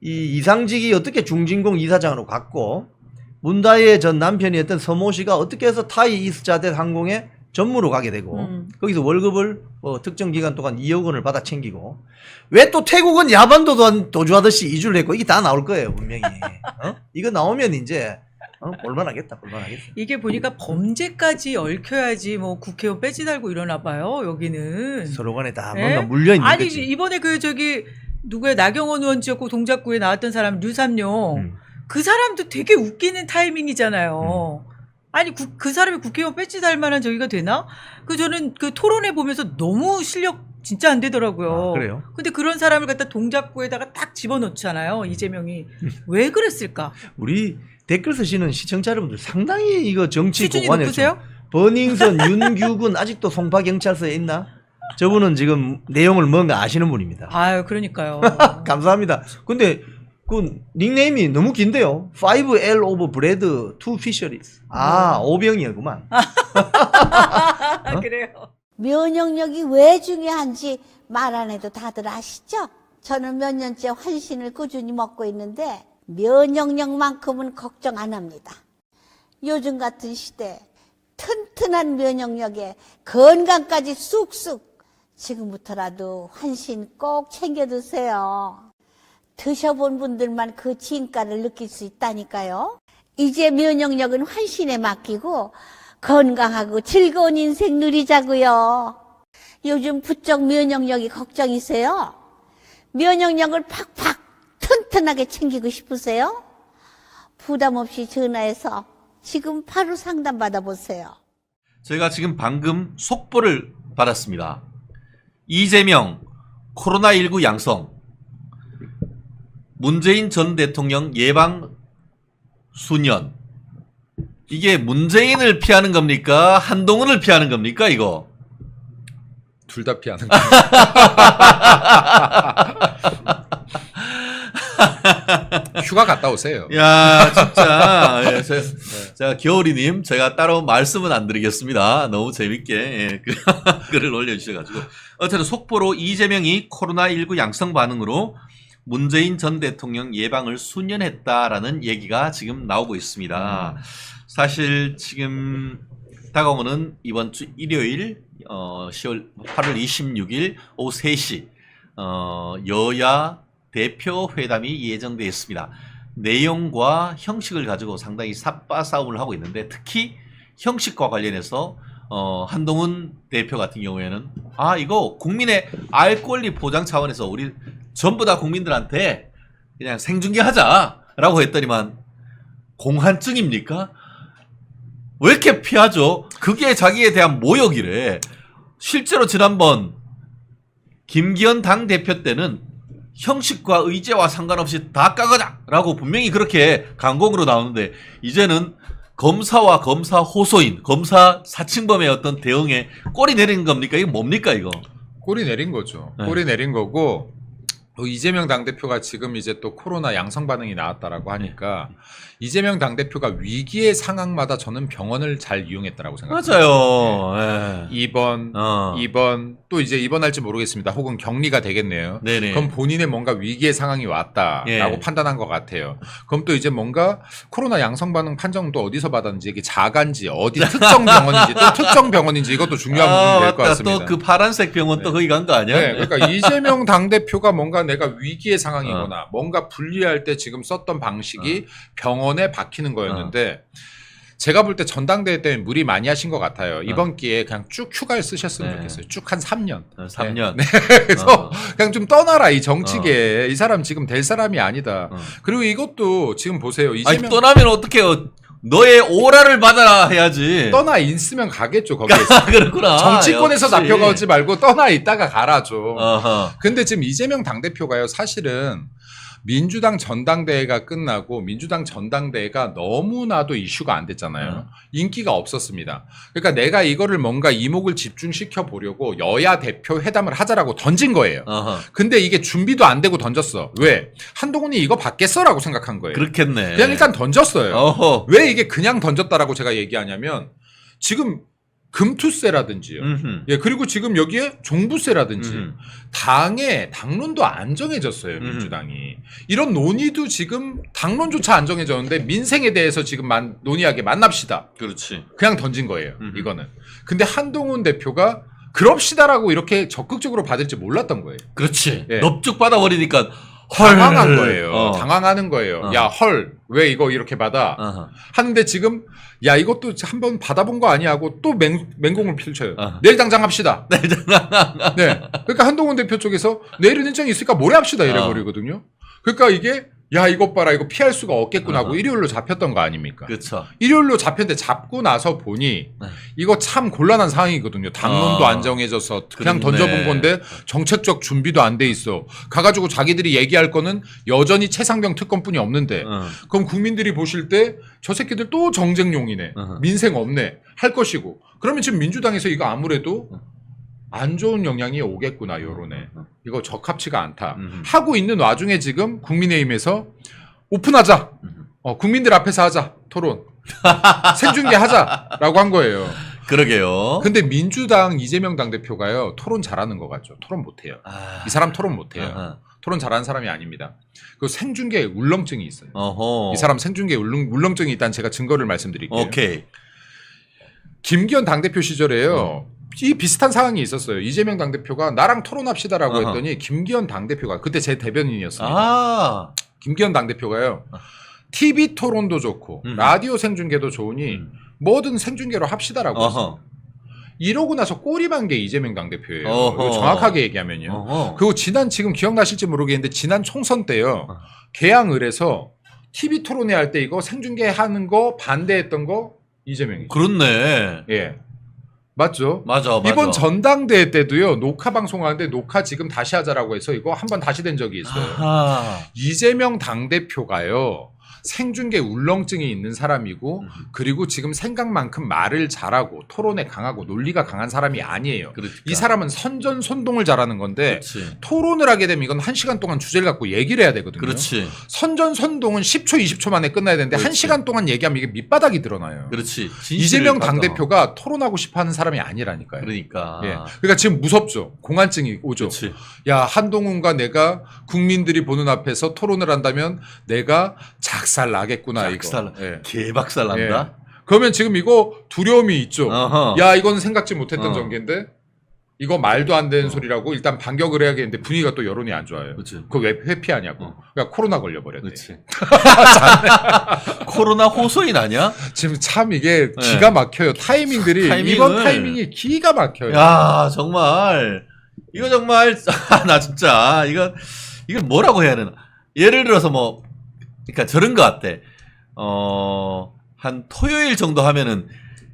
이 이상직이 어떻게 중진공 이사장으로 갔고 문다혜 전 남편이었던 서모 씨가 어떻게 해서 타이 이스자젯 항공에 전무로 가게 되고 거기서 월급을 특정 기간 동안 2억 원을 받아 챙기고 왜 또 태국은 야반도 도주하듯이 이주를 했고 이게 다 나올 거예요 분명히. 이거 나오면 이제 볼만하겠다. 이게 보니까 범죄까지 얽혀야지 뭐 국회의원 배지 달고 이러나 봐요. 여기는. 서로 간에 다 네? 뭔가 물려있는 아니 거지. 이번에 그 저기 누구야 나경원 의원 지역구 동작구에 나왔던 사람 류삼룡 그 사람도 되게 웃기는 타이밍이잖아요. 아니 그 사람이 국회의원 배지 달 만한 저기가 되나? 저는 그 토론회 보면서 너무 실력 진짜 안 되더라고요. 그래요? 근데 그런 사람을 갖다 동작구에다가 딱 집어넣잖아요. 이재명이. 왜 그랬을까? 우리 댓글 쓰시는 시청자 여러분들 상당히 이거 정치 수준이 고관이었죠. 높으세요? 버닝썬 윤규군 아직도 송파경찰서에 있나? 저분은 지금 내용을 뭔가 아시는 분입니다. 아유 그러니까요. 감사합니다. 근데 그 닉네임이 너무 긴데요. 5L of bread, 2 fisheries. 오병이었구만. 그래요. 면역력이 왜 중요한지 말 안 해도 다들 아시죠? 저는 몇 년째 환신을 꾸준히 먹고 있는데 면역력만큼은 걱정 안 합니다. 요즘 같은 시대 튼튼한 면역력에 건강까지 쑥쑥 지금부터라도 환신 꼭 챙겨 드세요. 드셔본 분들만 그 진가를 느낄 수 있다니까요. 이제 면역력은 환신에 맡기고 건강하고 즐거운 인생 누리자고요. 요즘 부쩍 면역력이 걱정이세요? 면역력을 팍팍 튼튼하게 챙기고 싶으세요? 부담 없이 전화해서 지금 바로 상담 받아보세요. 저희가 지금 방금 속보를 받았습니다. 이재명 코로나19 양성, 문재인 전 대통령 예방 수년. 이게 문재인을 피하는 겁니까? 한동훈을 피하는 겁니까? 이거 둘 다 피하는 거. 휴가 갔다 오세요. 야, 진짜. 제가 겨울이님, 제가 따로 말씀은 안 드리겠습니다. 너무 재밌게 글을 올려주셔가지고. 어쨌든 속보로 이재명이 코로나19 양성 반응으로 문재인 전 대통령 예방을 수년했다라는 얘기가 지금 나오고 있습니다. 사실 지금 다가오는 이번 주 일요일 8월 26일 오후 3시 여야 대표 회담이 예정되어 있습니다. 내용과 형식을 가지고 상당히 삿바싸움을 하고 있는데 특히 형식과 관련해서 한동훈 대표 같은 경우에는 이거 국민의 알 권리 보장 차원에서 우리 전부 다 국민들한테 그냥 생중계하자라고 했더니만 공한증입니까? 왜 이렇게 피하죠? 그게 자기에 대한 모욕이래. 실제로 지난번 김기현 당대표 때는 형식과 의제와 상관없이 다 까가자라고 분명히 그렇게 강공으로 나오는데 이제는 검사와 검사 호소인, 검사 사칭범의 어떤 대응에 꼬리 내린 겁니까? 이게 뭡니까 이거? 꼬리 내린 거죠. 네. 꼬리 내린 거고 이재명 당대표가 지금 이제 또 코로나 양성 반응이 나왔다라고 하니까 이재명 당대표가 위기의 상황마다 저는 병원을 잘 이용했다라고 생각합니다. 맞아요. 입원 또 이제 입원할지 모르겠습니다. 혹은 격리가 되겠네요. 네네. 그럼 본인의 뭔가 위기의 상황이 왔다라고 예. 판단한 것 같아요. 그럼 또 이제 뭔가 코로나 양성 반응 판정도 어디서 받았는지 이게 자가인지 어디 특정 병원인지 또 특정 병원인지 이것도 중요한 부분이 될 것 같습니다. 또 그 파란색 병원 또 거기 간 거 아니야? 네, 그러니까 이재명 당대표가 뭔가 내가 위기의 상황이거나 뭔가 분리할 때 지금 썼던 방식이 병원에 박히는 거였는데 제가 볼 때 전당대회 때문에 무리 많이 하신 것 같아요. 이번 기회에 그냥 쭉 휴가를 쓰셨으면 네. 좋겠어요. 쭉 한 3년. 3년. 네. 그래서 그냥 좀 떠나라 이 정치계에. 이 사람 지금 될 사람이 아니다. 그리고 이것도 지금 보세요. 이재명 떠나면 어떡해요? 너의 오라를 받아라 해야지. 떠나 있으면 가겠죠 거기에서. 그렇구나. 정치권에서 역시. 잡혀가지 말고 떠나 있다가 가라죠. 어허. 근데 지금 이재명 당대표가요 사실은 민주당 전당대회가 끝나고 민주당 전당대회가 너무나도 이슈가 안 됐잖아요. 인기가 없었습니다. 그러니까 내가 이거를 뭔가 이목을 집중시켜 보려고 여야 대표 회담을 하자라고 던진 거예요. 어허. 근데 이게 준비도 안 되고 던졌어. 왜? 한동훈이 이거 받겠어라고 생각한 거예요. 그렇겠네. 그냥 일단 던졌어요. 어허. 왜 이게 그냥 던졌다라고 제가 얘기하냐면 지금 금투세라든지요. 예, 그리고 지금 여기에 종부세라든지 당의 당론도 안 정해졌어요, 민주당이. 이런 논의도 지금 당론조차 안 정해졌는데 민생에 대해서 지금 논의하게 만납시다. 그렇지. 그냥 던진 거예요, 이거는. 근데 한동훈 대표가 그럽시다라고 이렇게 적극적으로 받을지 몰랐던 거예요. 그렇지. 예. 넙죽 받아버리니까 당황한 거예요. 어. 당황하는 거예요. 어. 야, 헐, 왜 이거 이렇게 받아? 어허. 하는데 지금, 야, 이것도 한번 받아본 거 아니야 하고 또 맹공을 펼쳐요. 어허. 내일 당장 합시다. 네. 그러니까 한동훈 대표 쪽에서 내일은 일정이 있으니까 모레 합시다 이래버리거든요. 그러니까 이게, 야, 이것 봐라. 이거 피할 수가 없겠구나 하고 일요일로 잡혔던 거 아닙니까? 그렇죠. 일요일로 잡혔는데 잡고 나서 보니 이거 참 곤란한 상황이거든요. 당론도 안 정해져서 그냥 그렇네. 던져본 건데 정책적 준비도 안 돼 있어. 가가지고 자기들이 얘기할 거는 여전히 최상병 특검뿐이 없는데 그럼 국민들이 보실 때 저 새끼들 또 정쟁용이네. 민생 없네. 할 것이고. 그러면 지금 민주당에서 이거 아무래도 안 좋은 영향이 오겠구나, 여론에. 이거 적합치가 않다. 하고 있는 와중에 지금 국민의힘에서 오픈하자. 국민들 앞에서 하자. 토론. 생중계 하자라고 한 거예요. 그러게요. 근데 민주당 이재명 당대표가요, 토론 잘하는 것 같죠. 토론 못해요. 이 사람 토론 못해요. 아하. 토론 잘하는 사람이 아닙니다. 그 생중계에 울렁증이 있어요. 어허. 이 사람 생중계에 울렁증이 있다는 제가 증거를 말씀드릴게요. 오케이. 김기현 당대표 시절에요. 이 비슷한 상황이 있었어요. 이재명 당대표가 나랑 토론합시다라고 어허. 했더니 김기현 당대표가 그때 제 대변인이었습니다. 아. 김기현 당대표가요. TV 토론도 좋고 라디오 생중계도 좋으니 뭐든 생중계로 합시다라고 어허. 했어요. 이러고 나서 꼬리만 게 이재명 당대표예요. 어허. 이거 정확하게 얘기하면요. 어허. 그리고 지금 기억나실지 모르겠는데 지난 총선 때요. 개항을 해서 TV 토론회 할 때 이거 생중계하는 거 반대했던 거 이재명이죠. 그렇네. 예. 맞죠? 맞아. 이번 전당대회 때도요. 녹화 방송하는데 녹화 지금 다시 하자라고 해서 이거 한번 다시 된 적이 있어요. 아하. 이재명 당대표가요. 생중계 울렁증이 있는 사람이고 그리고 지금 생각만큼 말을 잘하고 토론에 강하고 논리가 강한 사람이 아니에요. 그러니까. 이 사람은 선전선동을 잘하는 건데 그렇지. 토론을 하게 되면 이건 1시간 동안 주제를 갖고 얘기를 해야 되거든요. 그렇지. 선전선동은 10초 20초 만에 끝나야 되는데 그렇지. 1시간 동안 얘기하면 이게 밑바닥이 드러나요. 그렇지. 이재명 진실을 갖다 당대표가 토론하고 싶어하는 사람이 아니라니까요. 그러니까. 예. 그러니까 지금 무섭죠. 공안증이 오죠. 그렇지. 야, 한동훈과 내가 국민들이 보는 앞에서 토론을 한다면 내가 작살 나겠구나. 작살. 이거. 예. 개박살 난다. 그러면 지금 이거 두려움이 있죠. 어허. 야, 이건 생각지 못했던 어. 전개인데 이거 말도 안 되는 소리라고 일단 반격을 해야겠는데 분위기가 또 여론이 안 좋아요. 그렇지. 그거 왜 회피하냐고. 그러니까 코로나 걸려버렸대. 그렇지. 코로나 호소인 아니야? 지금 참 이게 네. 기가 막혀요. 타이밍들이 타이밍을. 이번 타이밍이 기가 막혀요. 야, 정말 이거 정말 나 진짜 이건 뭐라고 해야 되나? 예를 들어서 뭐 그러니까 저런 것 같아. 한 토요일 정도 하면은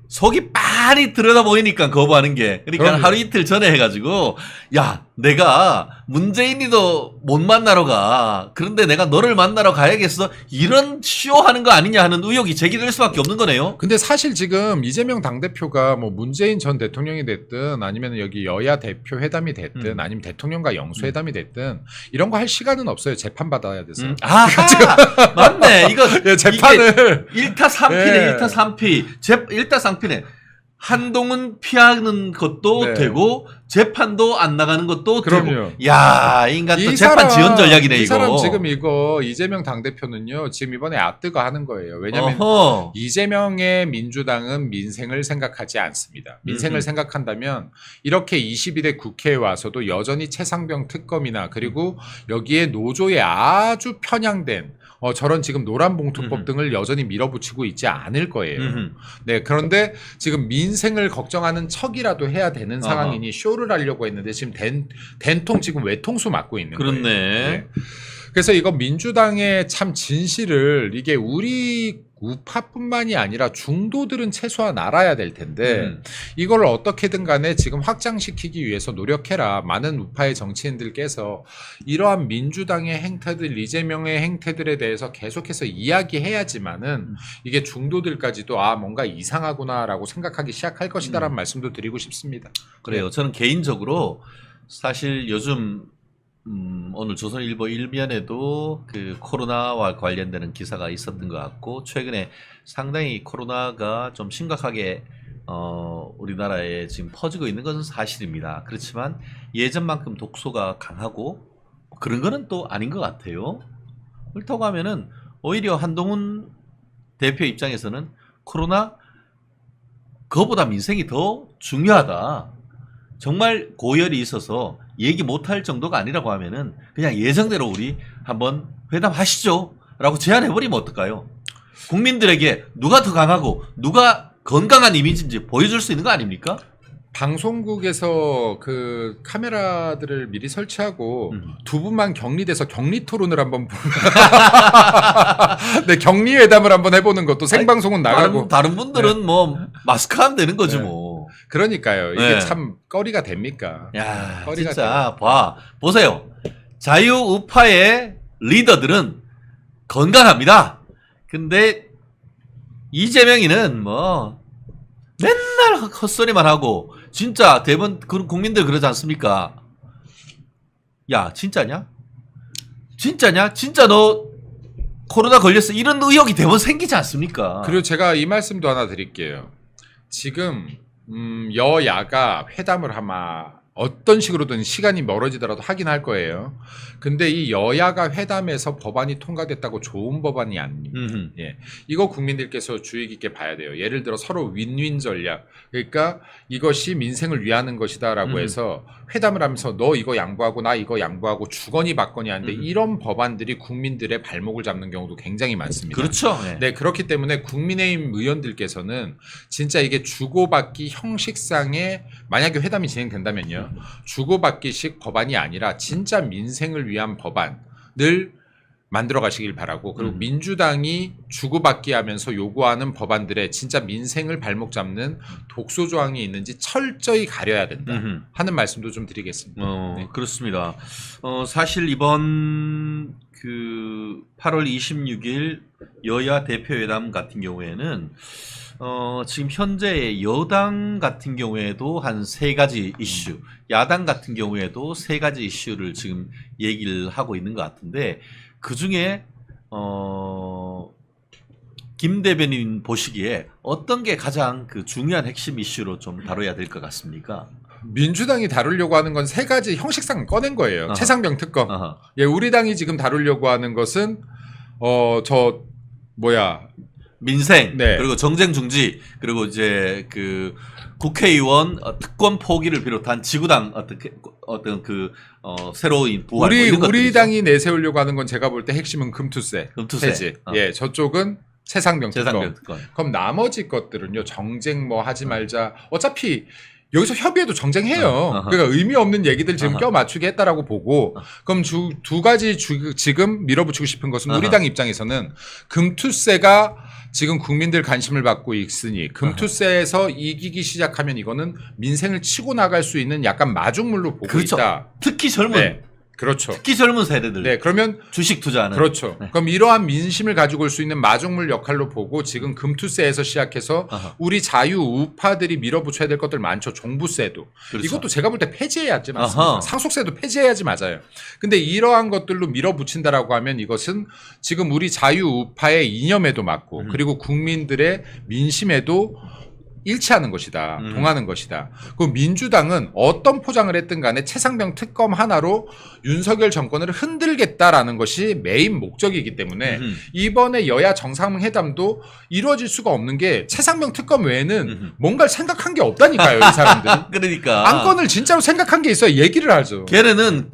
속이 많이 들여다 보이니까 거부하는 게. 그러니까 그럼요. 하루 이틀 전에 해가지고 야 내가 문재인이도 못 만나러 가. 그런데 내가 너를 만나러 가야겠어. 이런 쇼하는 거 아니냐 하는 의혹이 제기될 수밖에 없는 거네요. 근데 사실 지금 이재명 당대표가 뭐 문재인 전 대통령이 됐든 아니면 여기 여야 대표 회담이 됐든 아니면 대통령과 영수회담이 됐든 이런 거 할 시간은 없어요. 재판받아야 돼서. 아, 맞네. 이거 예, 재판을 1타 3피네. 예. 1타 3피. 1타 3피네. 한동훈 피하는 것도 네. 되고 재판도 안 나가는 것도 그럼요. 되고. 야, 이 인간 또 이 재판 사람, 지원 전략이네 이 이거. 사람 지금 이거 이재명 당대표는요. 지금 이번에 앞뜨거 하는 거예요. 왜냐하면 어허. 이재명의 민주당은 민생을 생각하지 않습니다. 민생을 생각한다면 이렇게 21대 국회에 와서도 여전히 최상병 특검이나 그리고 여기에 노조에 아주 편향된 저런 지금 노란봉투법 등을 여전히 밀어붙이고 있지 않을 거예요. 네, 그런데 지금 민생을 걱정하는 척이라도 해야 되는 상황이니 쇼를 하려고 했는데 지금 된통 지금 외통수 맞고 있는 그렇네. 거예요. 네. 그래서 이거 민주당의 참 진실을 이게 우리 우파뿐만이 아니라 중도들은 최소한 알아야 될 텐데 이걸 어떻게든 간에 지금 확장시키기 위해서 노력해라. 많은 우파의 정치인들께서 이러한 민주당의 행태들, 이재명의 행태들에 대해서 계속해서 이야기해야지만은 이게 중도들까지도 뭔가 이상하구나라고 생각하기 시작할 것이다라는 말씀도 드리고 싶습니다. 그래요. 저는 개인적으로 사실 요즘 오늘 조선일보 일면에도 그 코로나와 관련되는 기사가 있었던 것 같고 최근에 상당히 코로나가 좀 심각하게 우리나라에 지금 퍼지고 있는 것은 사실입니다. 그렇지만 예전만큼 독소가 강하고 그런 거는 또 아닌 것 같아요. 그렇다고 하면은 오히려 한동훈 대표 입장에서는 코로나 그거보다 민생이 더 중요하다. 정말 고열이 있어서 얘기 못할 정도가 아니라고 하면은 그냥 예정대로 우리 한번 회담하시죠 라고 제안해버리면 어떨까요? 국민들에게 누가 더 강하고 누가 건강한 이미지인지 보여줄 수 있는 거 아닙니까? 방송국에서 그 카메라들을 미리 설치하고 두 분만 격리돼서 격리 토론을 한번 네, 격리 회담을 한번 해보는 것도 생방송은 나가고 다른 분들은 뭐 마스크 하면 되는 거지 뭐. 그러니까요. 이게 네. 참 꺼리가 됩니까? 야, 꺼리가 진짜 보세요. 자유우파의 리더들은 건강합니다. 근데 이재명이는 뭐 맨날 헛소리만 하고 진짜 대부분 국민들 그러지 않습니까? 야, 진짜냐? 진짜냐? 진짜 너 코로나 걸렸어? 이런 의혹이 대부분 생기지 않습니까? 그리고 제가 이 말씀도 하나 드릴게요. 지금 여야가 회담을 아마 어떤 식으로든 시간이 멀어지더라도 하긴 할 거예요. 근데 이 여야가 회담에서 법안이 통과됐다고 좋은 법안이 아닙니다. 예. 이거 국민들께서 주의 깊게 봐야 돼요. 예를 들어 서로 윈윈 전략. 그러니까 이것이 민생을 위하는 것이다라고 해서 회담을 하면서 너 이거 양보하고 나 이거 양보하고 주거니 받거니 하는데 이런 법안들이 국민들의 발목을 잡는 경우도 굉장히 많습니다. 그렇죠. 네, 그렇기 때문에 국민의힘 의원들께서는 진짜 이게 주고받기 형식상의 만약에 회담이 진행된다면요. 주고받기식 법안이 아니라 진짜 민생을 위한 법안을 만들어 가시길 바라고 그리고 민주당이 주고받기 하면서 요구하는 법안들에 진짜 민생을 발목 잡는 독소 조항이 있는지 철저히 가려야 된다 하는 말씀도 좀 드리겠습니다. 네. 그렇습니다. 사실 이번 그 8월 26일 여야 대표회담 같은 경우에는 지금 현재 여당 같은 경우에도 한 3가지 이슈, 야당 같은 경우에도 3가지 이슈를 지금 얘기를 하고 있는 것 같은데 그 중에 김 대변인 보시기에 어떤 게 가장 그 중요한 핵심 이슈로 좀 다뤄야 될 것 같습니까? 민주당이 다루려고 하는 건 3가지 형식상 꺼낸 거예요. 아하. 최상병 특검. 예, 우리 당이 지금 다루려고 하는 것은 민생 네. 그리고 정쟁 중지 그리고 이제 그 국회의원 특권 포기를 비롯한 지구당 어떤 그 새로운 부활 뭐 이런 우리 것들이죠. 당이 내세우려고 하는 건 제가 볼 때 핵심은 금투세, 폐지. 예, 저쪽은 최상병 특검. 그럼 나머지 것들은요 정쟁 뭐 하지 말자. 어차피 여기서 협의해도 정쟁해요. 그러니까 의미 없는 얘기들 지금 껴 맞추게 했다라고 보고 그럼 두 가지 지금 밀어붙이고 싶은 것은 우리 당 입장에서는 금투세가 지금 국민들 관심을 받고 있으니 금투세에서 이기기 시작하면 이거는 민생을 치고 나갈 수 있는 약간 마중물로 보고 그렇죠. 있다. 특히 젊은 네. 그렇죠. 특히 젊은 세대들 네, 그러면 주식 투자하는 그렇죠. 네. 그럼 이러한 민심을 가지고 올 수 있는 마중물 역할로 보고 지금 금투세에서 시작해서 우리 자유 우파들이 밀어붙여야 될 것들 많죠. 종부세도. 그렇죠. 이것도 제가 볼 때 폐지해야지 맞습니다. 상속세도 폐지해야지 맞아요. 근데 이러한 것들로 밀어붙인다라고 하면 이것은 지금 우리 자유 우파의 이념에도 맞고 그리고 국민들의 민심에도 일치하는 것이다. 동하는 것이다. 그 민주당은 어떤 포장을 했든 간에 최상병 특검 하나로 윤석열 정권을 흔들겠다라는 것이 메인 목적이기 때문에 이번에 여야 정상회담도 이루어질 수가 없는 게 최상병 특검 외에는 뭔가를 생각한 게 없다니까요. 이 사람들이. 그러니까 안건을 진짜로 생각한 게 있어야 얘기를 하죠. 걔네는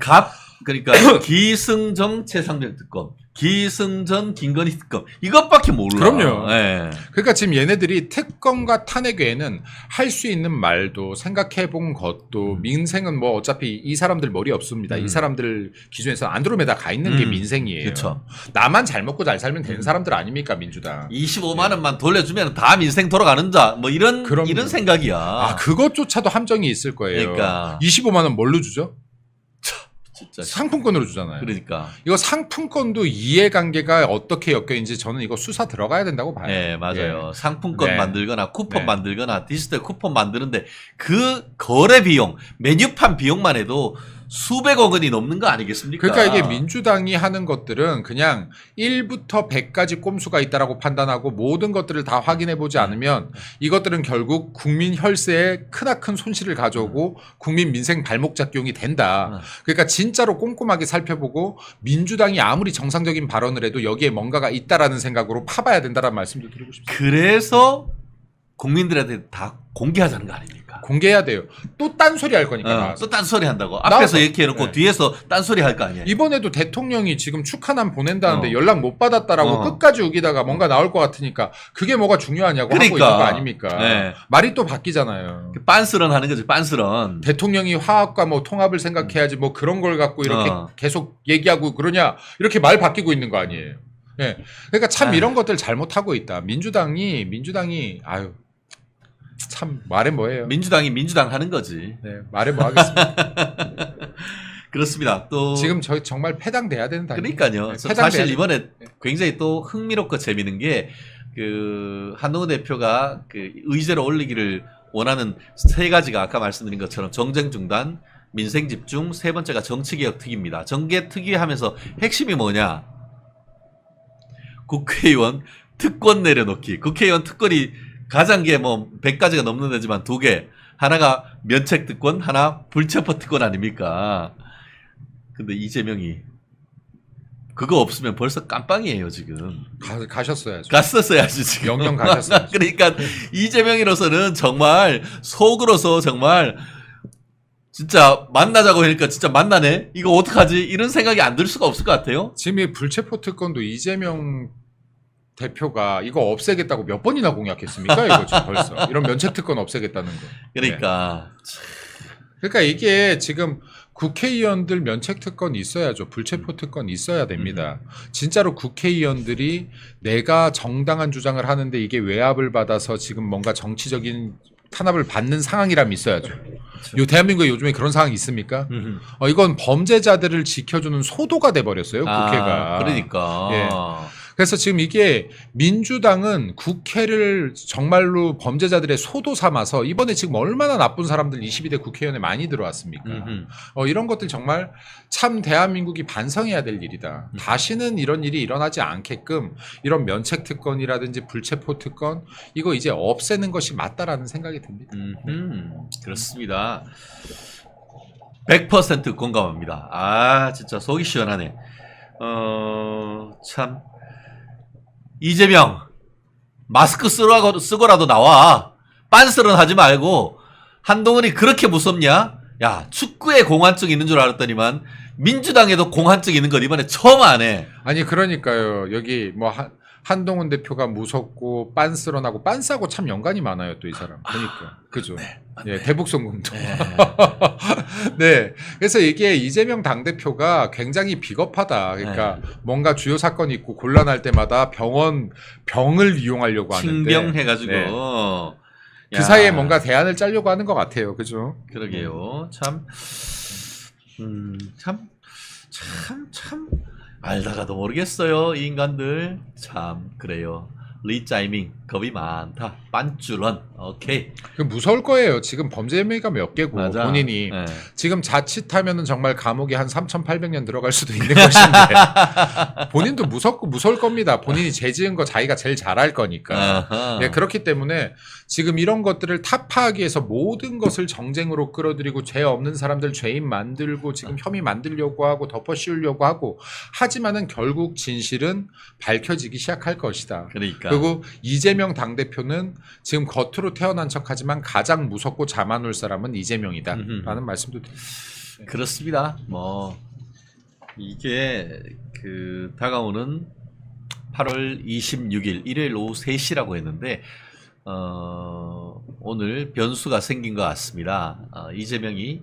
그러니까 기승정 최상병 특검, 기승전 김건희 특검 이것밖에 몰라. 그럼요. 네. 그러니까 지금 얘네들이 특검과 탄핵 외에는 할 수 있는 말도 생각해본 것도 민생은 뭐 어차피 이 사람들 머리 없습니다. 이 사람들 기준에서 안드로메다 가 있는 게 민생이에요. 그렇죠. 나만 잘 먹고 잘 살면 되는 사람들 아닙니까 민주당. 25만 원만 돌려주면 다 민생 돌아가는 자 뭐 이런 생각이야. 아 그것조차도 함정이 있을 거예요. 그러니까 25만 원 뭘로 주죠? 진짜 상품권으로 주잖아요. 그러니까. 이거 상품권도 이해관계가 어떻게 엮여있는지 저는 이거 수사 들어가야 된다고 봐요. 네, 맞아요. 예. 상품권 네. 만들거나 쿠폰 네. 만들거나 디지털 쿠폰 만드는데 그 거래 비용, 메뉴판 비용만 해도 수백억 원이 넘는 거 아니겠습니까? 그러니까 이게 민주당이 하는 것들은 그냥 1부터 100까지 꼼수가 있다라고 판단하고 모든 것들을 다 확인해 보지 않으면 이것들은 결국 국민 혈세에 크나큰 손실을 가져오고 국민 민생 발목 잡기용이 된다. 그러니까 진짜로 꼼꼼하게 살펴보고 민주당이 아무리 정상적인 발언을 해도 여기에 뭔가가 있다라는 생각으로 파봐야 된다라는 말씀도 드리고 싶습니다. 그래서 국민들한테 다 공개하자는 거 아닙니까? 공개해야 돼요. 또 딴소리 할 거니까. 나와서. 또 딴소리 한다고. 앞에서 나와서. 이렇게 해놓고 네. 뒤에서 딴소리 할 거 아니에요. 이번에도 대통령이 지금 축하남 보낸다는데 연락 못 받았다라고 끝까지 우기다가 뭔가 나올 것 같으니까 그게 뭐가 중요하냐고 하고 있는 거 아닙니까? 네. 말이 또 바뀌잖아요. 빤스런 하는 거죠. 빤스런. 대통령이 화합과 뭐 통합을 생각해야지 뭐 그런 걸 갖고 이렇게 계속 얘기하고 그러냐 이렇게 말 바뀌고 있는 거 아니에요. 예. 그러니까 참 이런 것들 잘못하고 있다. 민주당이 아유 참 말해 뭐해요. 민주당이 민주당 하는 거지. 네, 말해 뭐 하겠습니까? 그렇습니다. 또 지금 저희 정말 폐당돼야 되는 당이에요. 그러니까요. 네, 사실 이번에 굉장히 또 흥미롭고 재미있는 게 그 한동훈 대표가 그 의제로 올리기를 원하는 세 가지가 아까 말씀드린 것처럼 정쟁 중단, 민생 집중, 세 번째가 정치개혁 특위입니다. 정계 특위 하면서 핵심이 뭐냐? 국회의원 특권 내려놓기. 국회의원 특권이 가장 게 뭐 100가지가 넘는 데지만 2개. 하나가 면책 특권, 하나 불체포 특권 아닙니까? 근데 이재명이 그거 없으면 벌써 깜빵이에요, 지금. 가셨어야죠. 갔었어야지, 지금. 영영 가셨어야죠. 그러니까 이재명이로서는 정말 속으로서 정말 진짜 만나자고 하니까 진짜 만나네? 이거 어떡하지? 이런 생각이 안 들 수가 없을 것 같아요. 지금 이 불체포 특권도 이재명 대표가 이거 없애겠다고 몇 번이나 공약했습니까? 이거 지금 벌써 이런 면책 특권 없애겠다는 거. 그러니까 그러니까 이게 지금 국회의원들 면책 특권이 있어야죠. 불체포 특권이 있어야 됩니다. 진짜로 국회의원들이 내가 정당한 주장을 하는데 이게 외압을 받아서 지금 뭔가 정치적인 탄압을 받는 상황이라면 있어야죠. 요 대한민국에 요즘에 그런 상황이 있습니까? 이건 범죄자들을 지켜주는 소도가 돼버렸어요. 국회가. 그러니까. 예. 그래서 지금 이게 민주당은 국회를 정말로 범죄자들의 소도 삼아서 이번에 지금 얼마나 나쁜 사람들 22대 국회의원에 많이 들어왔습니까? 이런 것들 정말 참 대한민국이 반성해야 될 일이다. 다시는 이런 일이 일어나지 않게끔 이런 면책 특권이라든지 불체포 특권 이거 이제 없애는 것이 맞다라는 생각이 듭니다. 그렇습니다. 100% 공감합니다. 아 진짜 속이 시원하네. 참 이재명 마스크 쓰고라도 나와. 빤스런 하지 말고. 한동훈이 그렇게 무섭냐? 야 축구에 공환증 있는 줄 알았더니만 민주당에도 공환증 있는 건 이번에 처음 아네. 아니 그러니까요. 여기 뭐 한동훈 대표가 무섭고 빤스런하고 빤스하고 참 연관이 많아요. 또 이 사람. 그러니까 그죠. 네, 예, 대북송금도. 네. 그래서 이게 이재명 당대표가 굉장히 비겁하다. 그러니까 뭔가 주요 사건이 있고 곤란할 때마다 병을 이용하려고 하는데. 징병해가지고. 네. 그 사이에 뭔가 대안을 짜려고 하는 것 같아요. 그죠? 그러게요. 참 알다가도 모르겠어요. 이 인간들. 참 그래요. 리짜이밍 겁이 많다. 빤쭈런. 오케이. 그 무서울 거예요. 지금 범죄 혐의가 몇 개고 맞아. 본인이 네. 지금 자칫하면은 정말 감옥에 한 3,800년 들어갈 수도 있는 것인데 본인도 무서울 겁니다. 본인이 죄 지은 거 자기가 제일 잘할 거니까. 네, 그렇기 때문에 지금 이런 것들을 타파하기 위해서 모든 것을 정쟁으로 끌어들이고 죄 없는 사람들 죄인 만들고 지금 혐의 만들려고 하고 덮어씌우려고 하고 하지만은 결국 진실은 밝혀지기 시작할 것이다. 그러니까. 그리고 이재명 당대표는 지금 겉으로 태어난 척하지만 가장 무섭고 잠안올 사람은 이재명이다 라는 말씀도 드립니다. 그렇습니다. 뭐 이게 그 다가오는 8월 26일 일요일 오후 3시라고 했는데 오늘 변수가 생긴 것 같습니다. 이재명이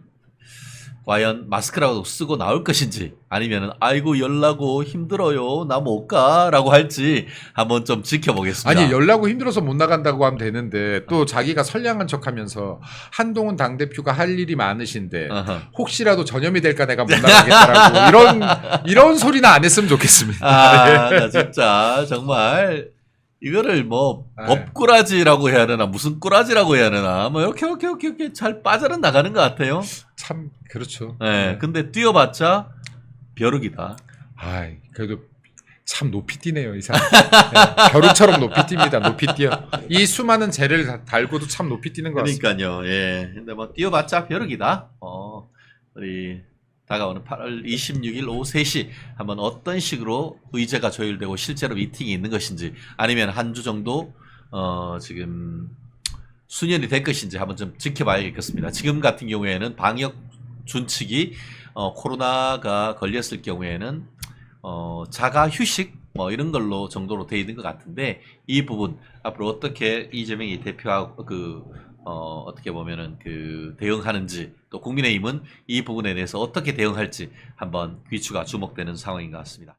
과연 마스크라도 쓰고 나올 것인지 아니면은 아이고 열나고 힘들어요 나 못 가라고 할지 한번 좀 지켜보겠습니다. 아니 열나고 힘들어서 못 나간다고 하면 되는데 또 자기가 선량한 척하면서 한동훈 당대표가 할 일이 많으신데 혹시라도 전염이 될까 내가 못 나가겠다라고 이런 소리는 안 했으면 좋겠습니다. 나 진짜 정말 이거를 뭐 네. 법꾸라지라고 해야 되나 무슨 꾸라지라고 해야 되나 뭐 이렇게 잘 빠져 나가는 것 같아요. 참 그렇죠. 네, 근데 뛰어봤자 벼룩이다. 아이 그래도 참 높이 뛰네요 이 사람. 네, 벼룩처럼 높이 뜁니다. 높이 뛰어. 이 수많은 재를 달고도 참 높이 뛰는 것 같습니다. 그러니까요. 예. 근데 뭐 뛰어봤자 벼룩이다. 우리 다가오는 8월 26일 오후 3시 한번 어떤 식으로 의제가 조율되고 실제로 미팅이 있는 것인지 아니면 한 주 정도 지금 수년이 될 것인지 한번 좀 지켜봐야겠습니다. 지금 같은 경우에는 방역 준칙이 코로나가 걸렸을 경우에는 자가 휴식 뭐 이런 걸로 정도로 돼 있는 것 같은데 이 부분 앞으로 어떻게 이재명이 대표하고 어떻게 보면은 대응하는지 또 국민의힘은 이 부분에 대해서 어떻게 대응할지 한번 귀추가 주목되는 상황인 것 같습니다.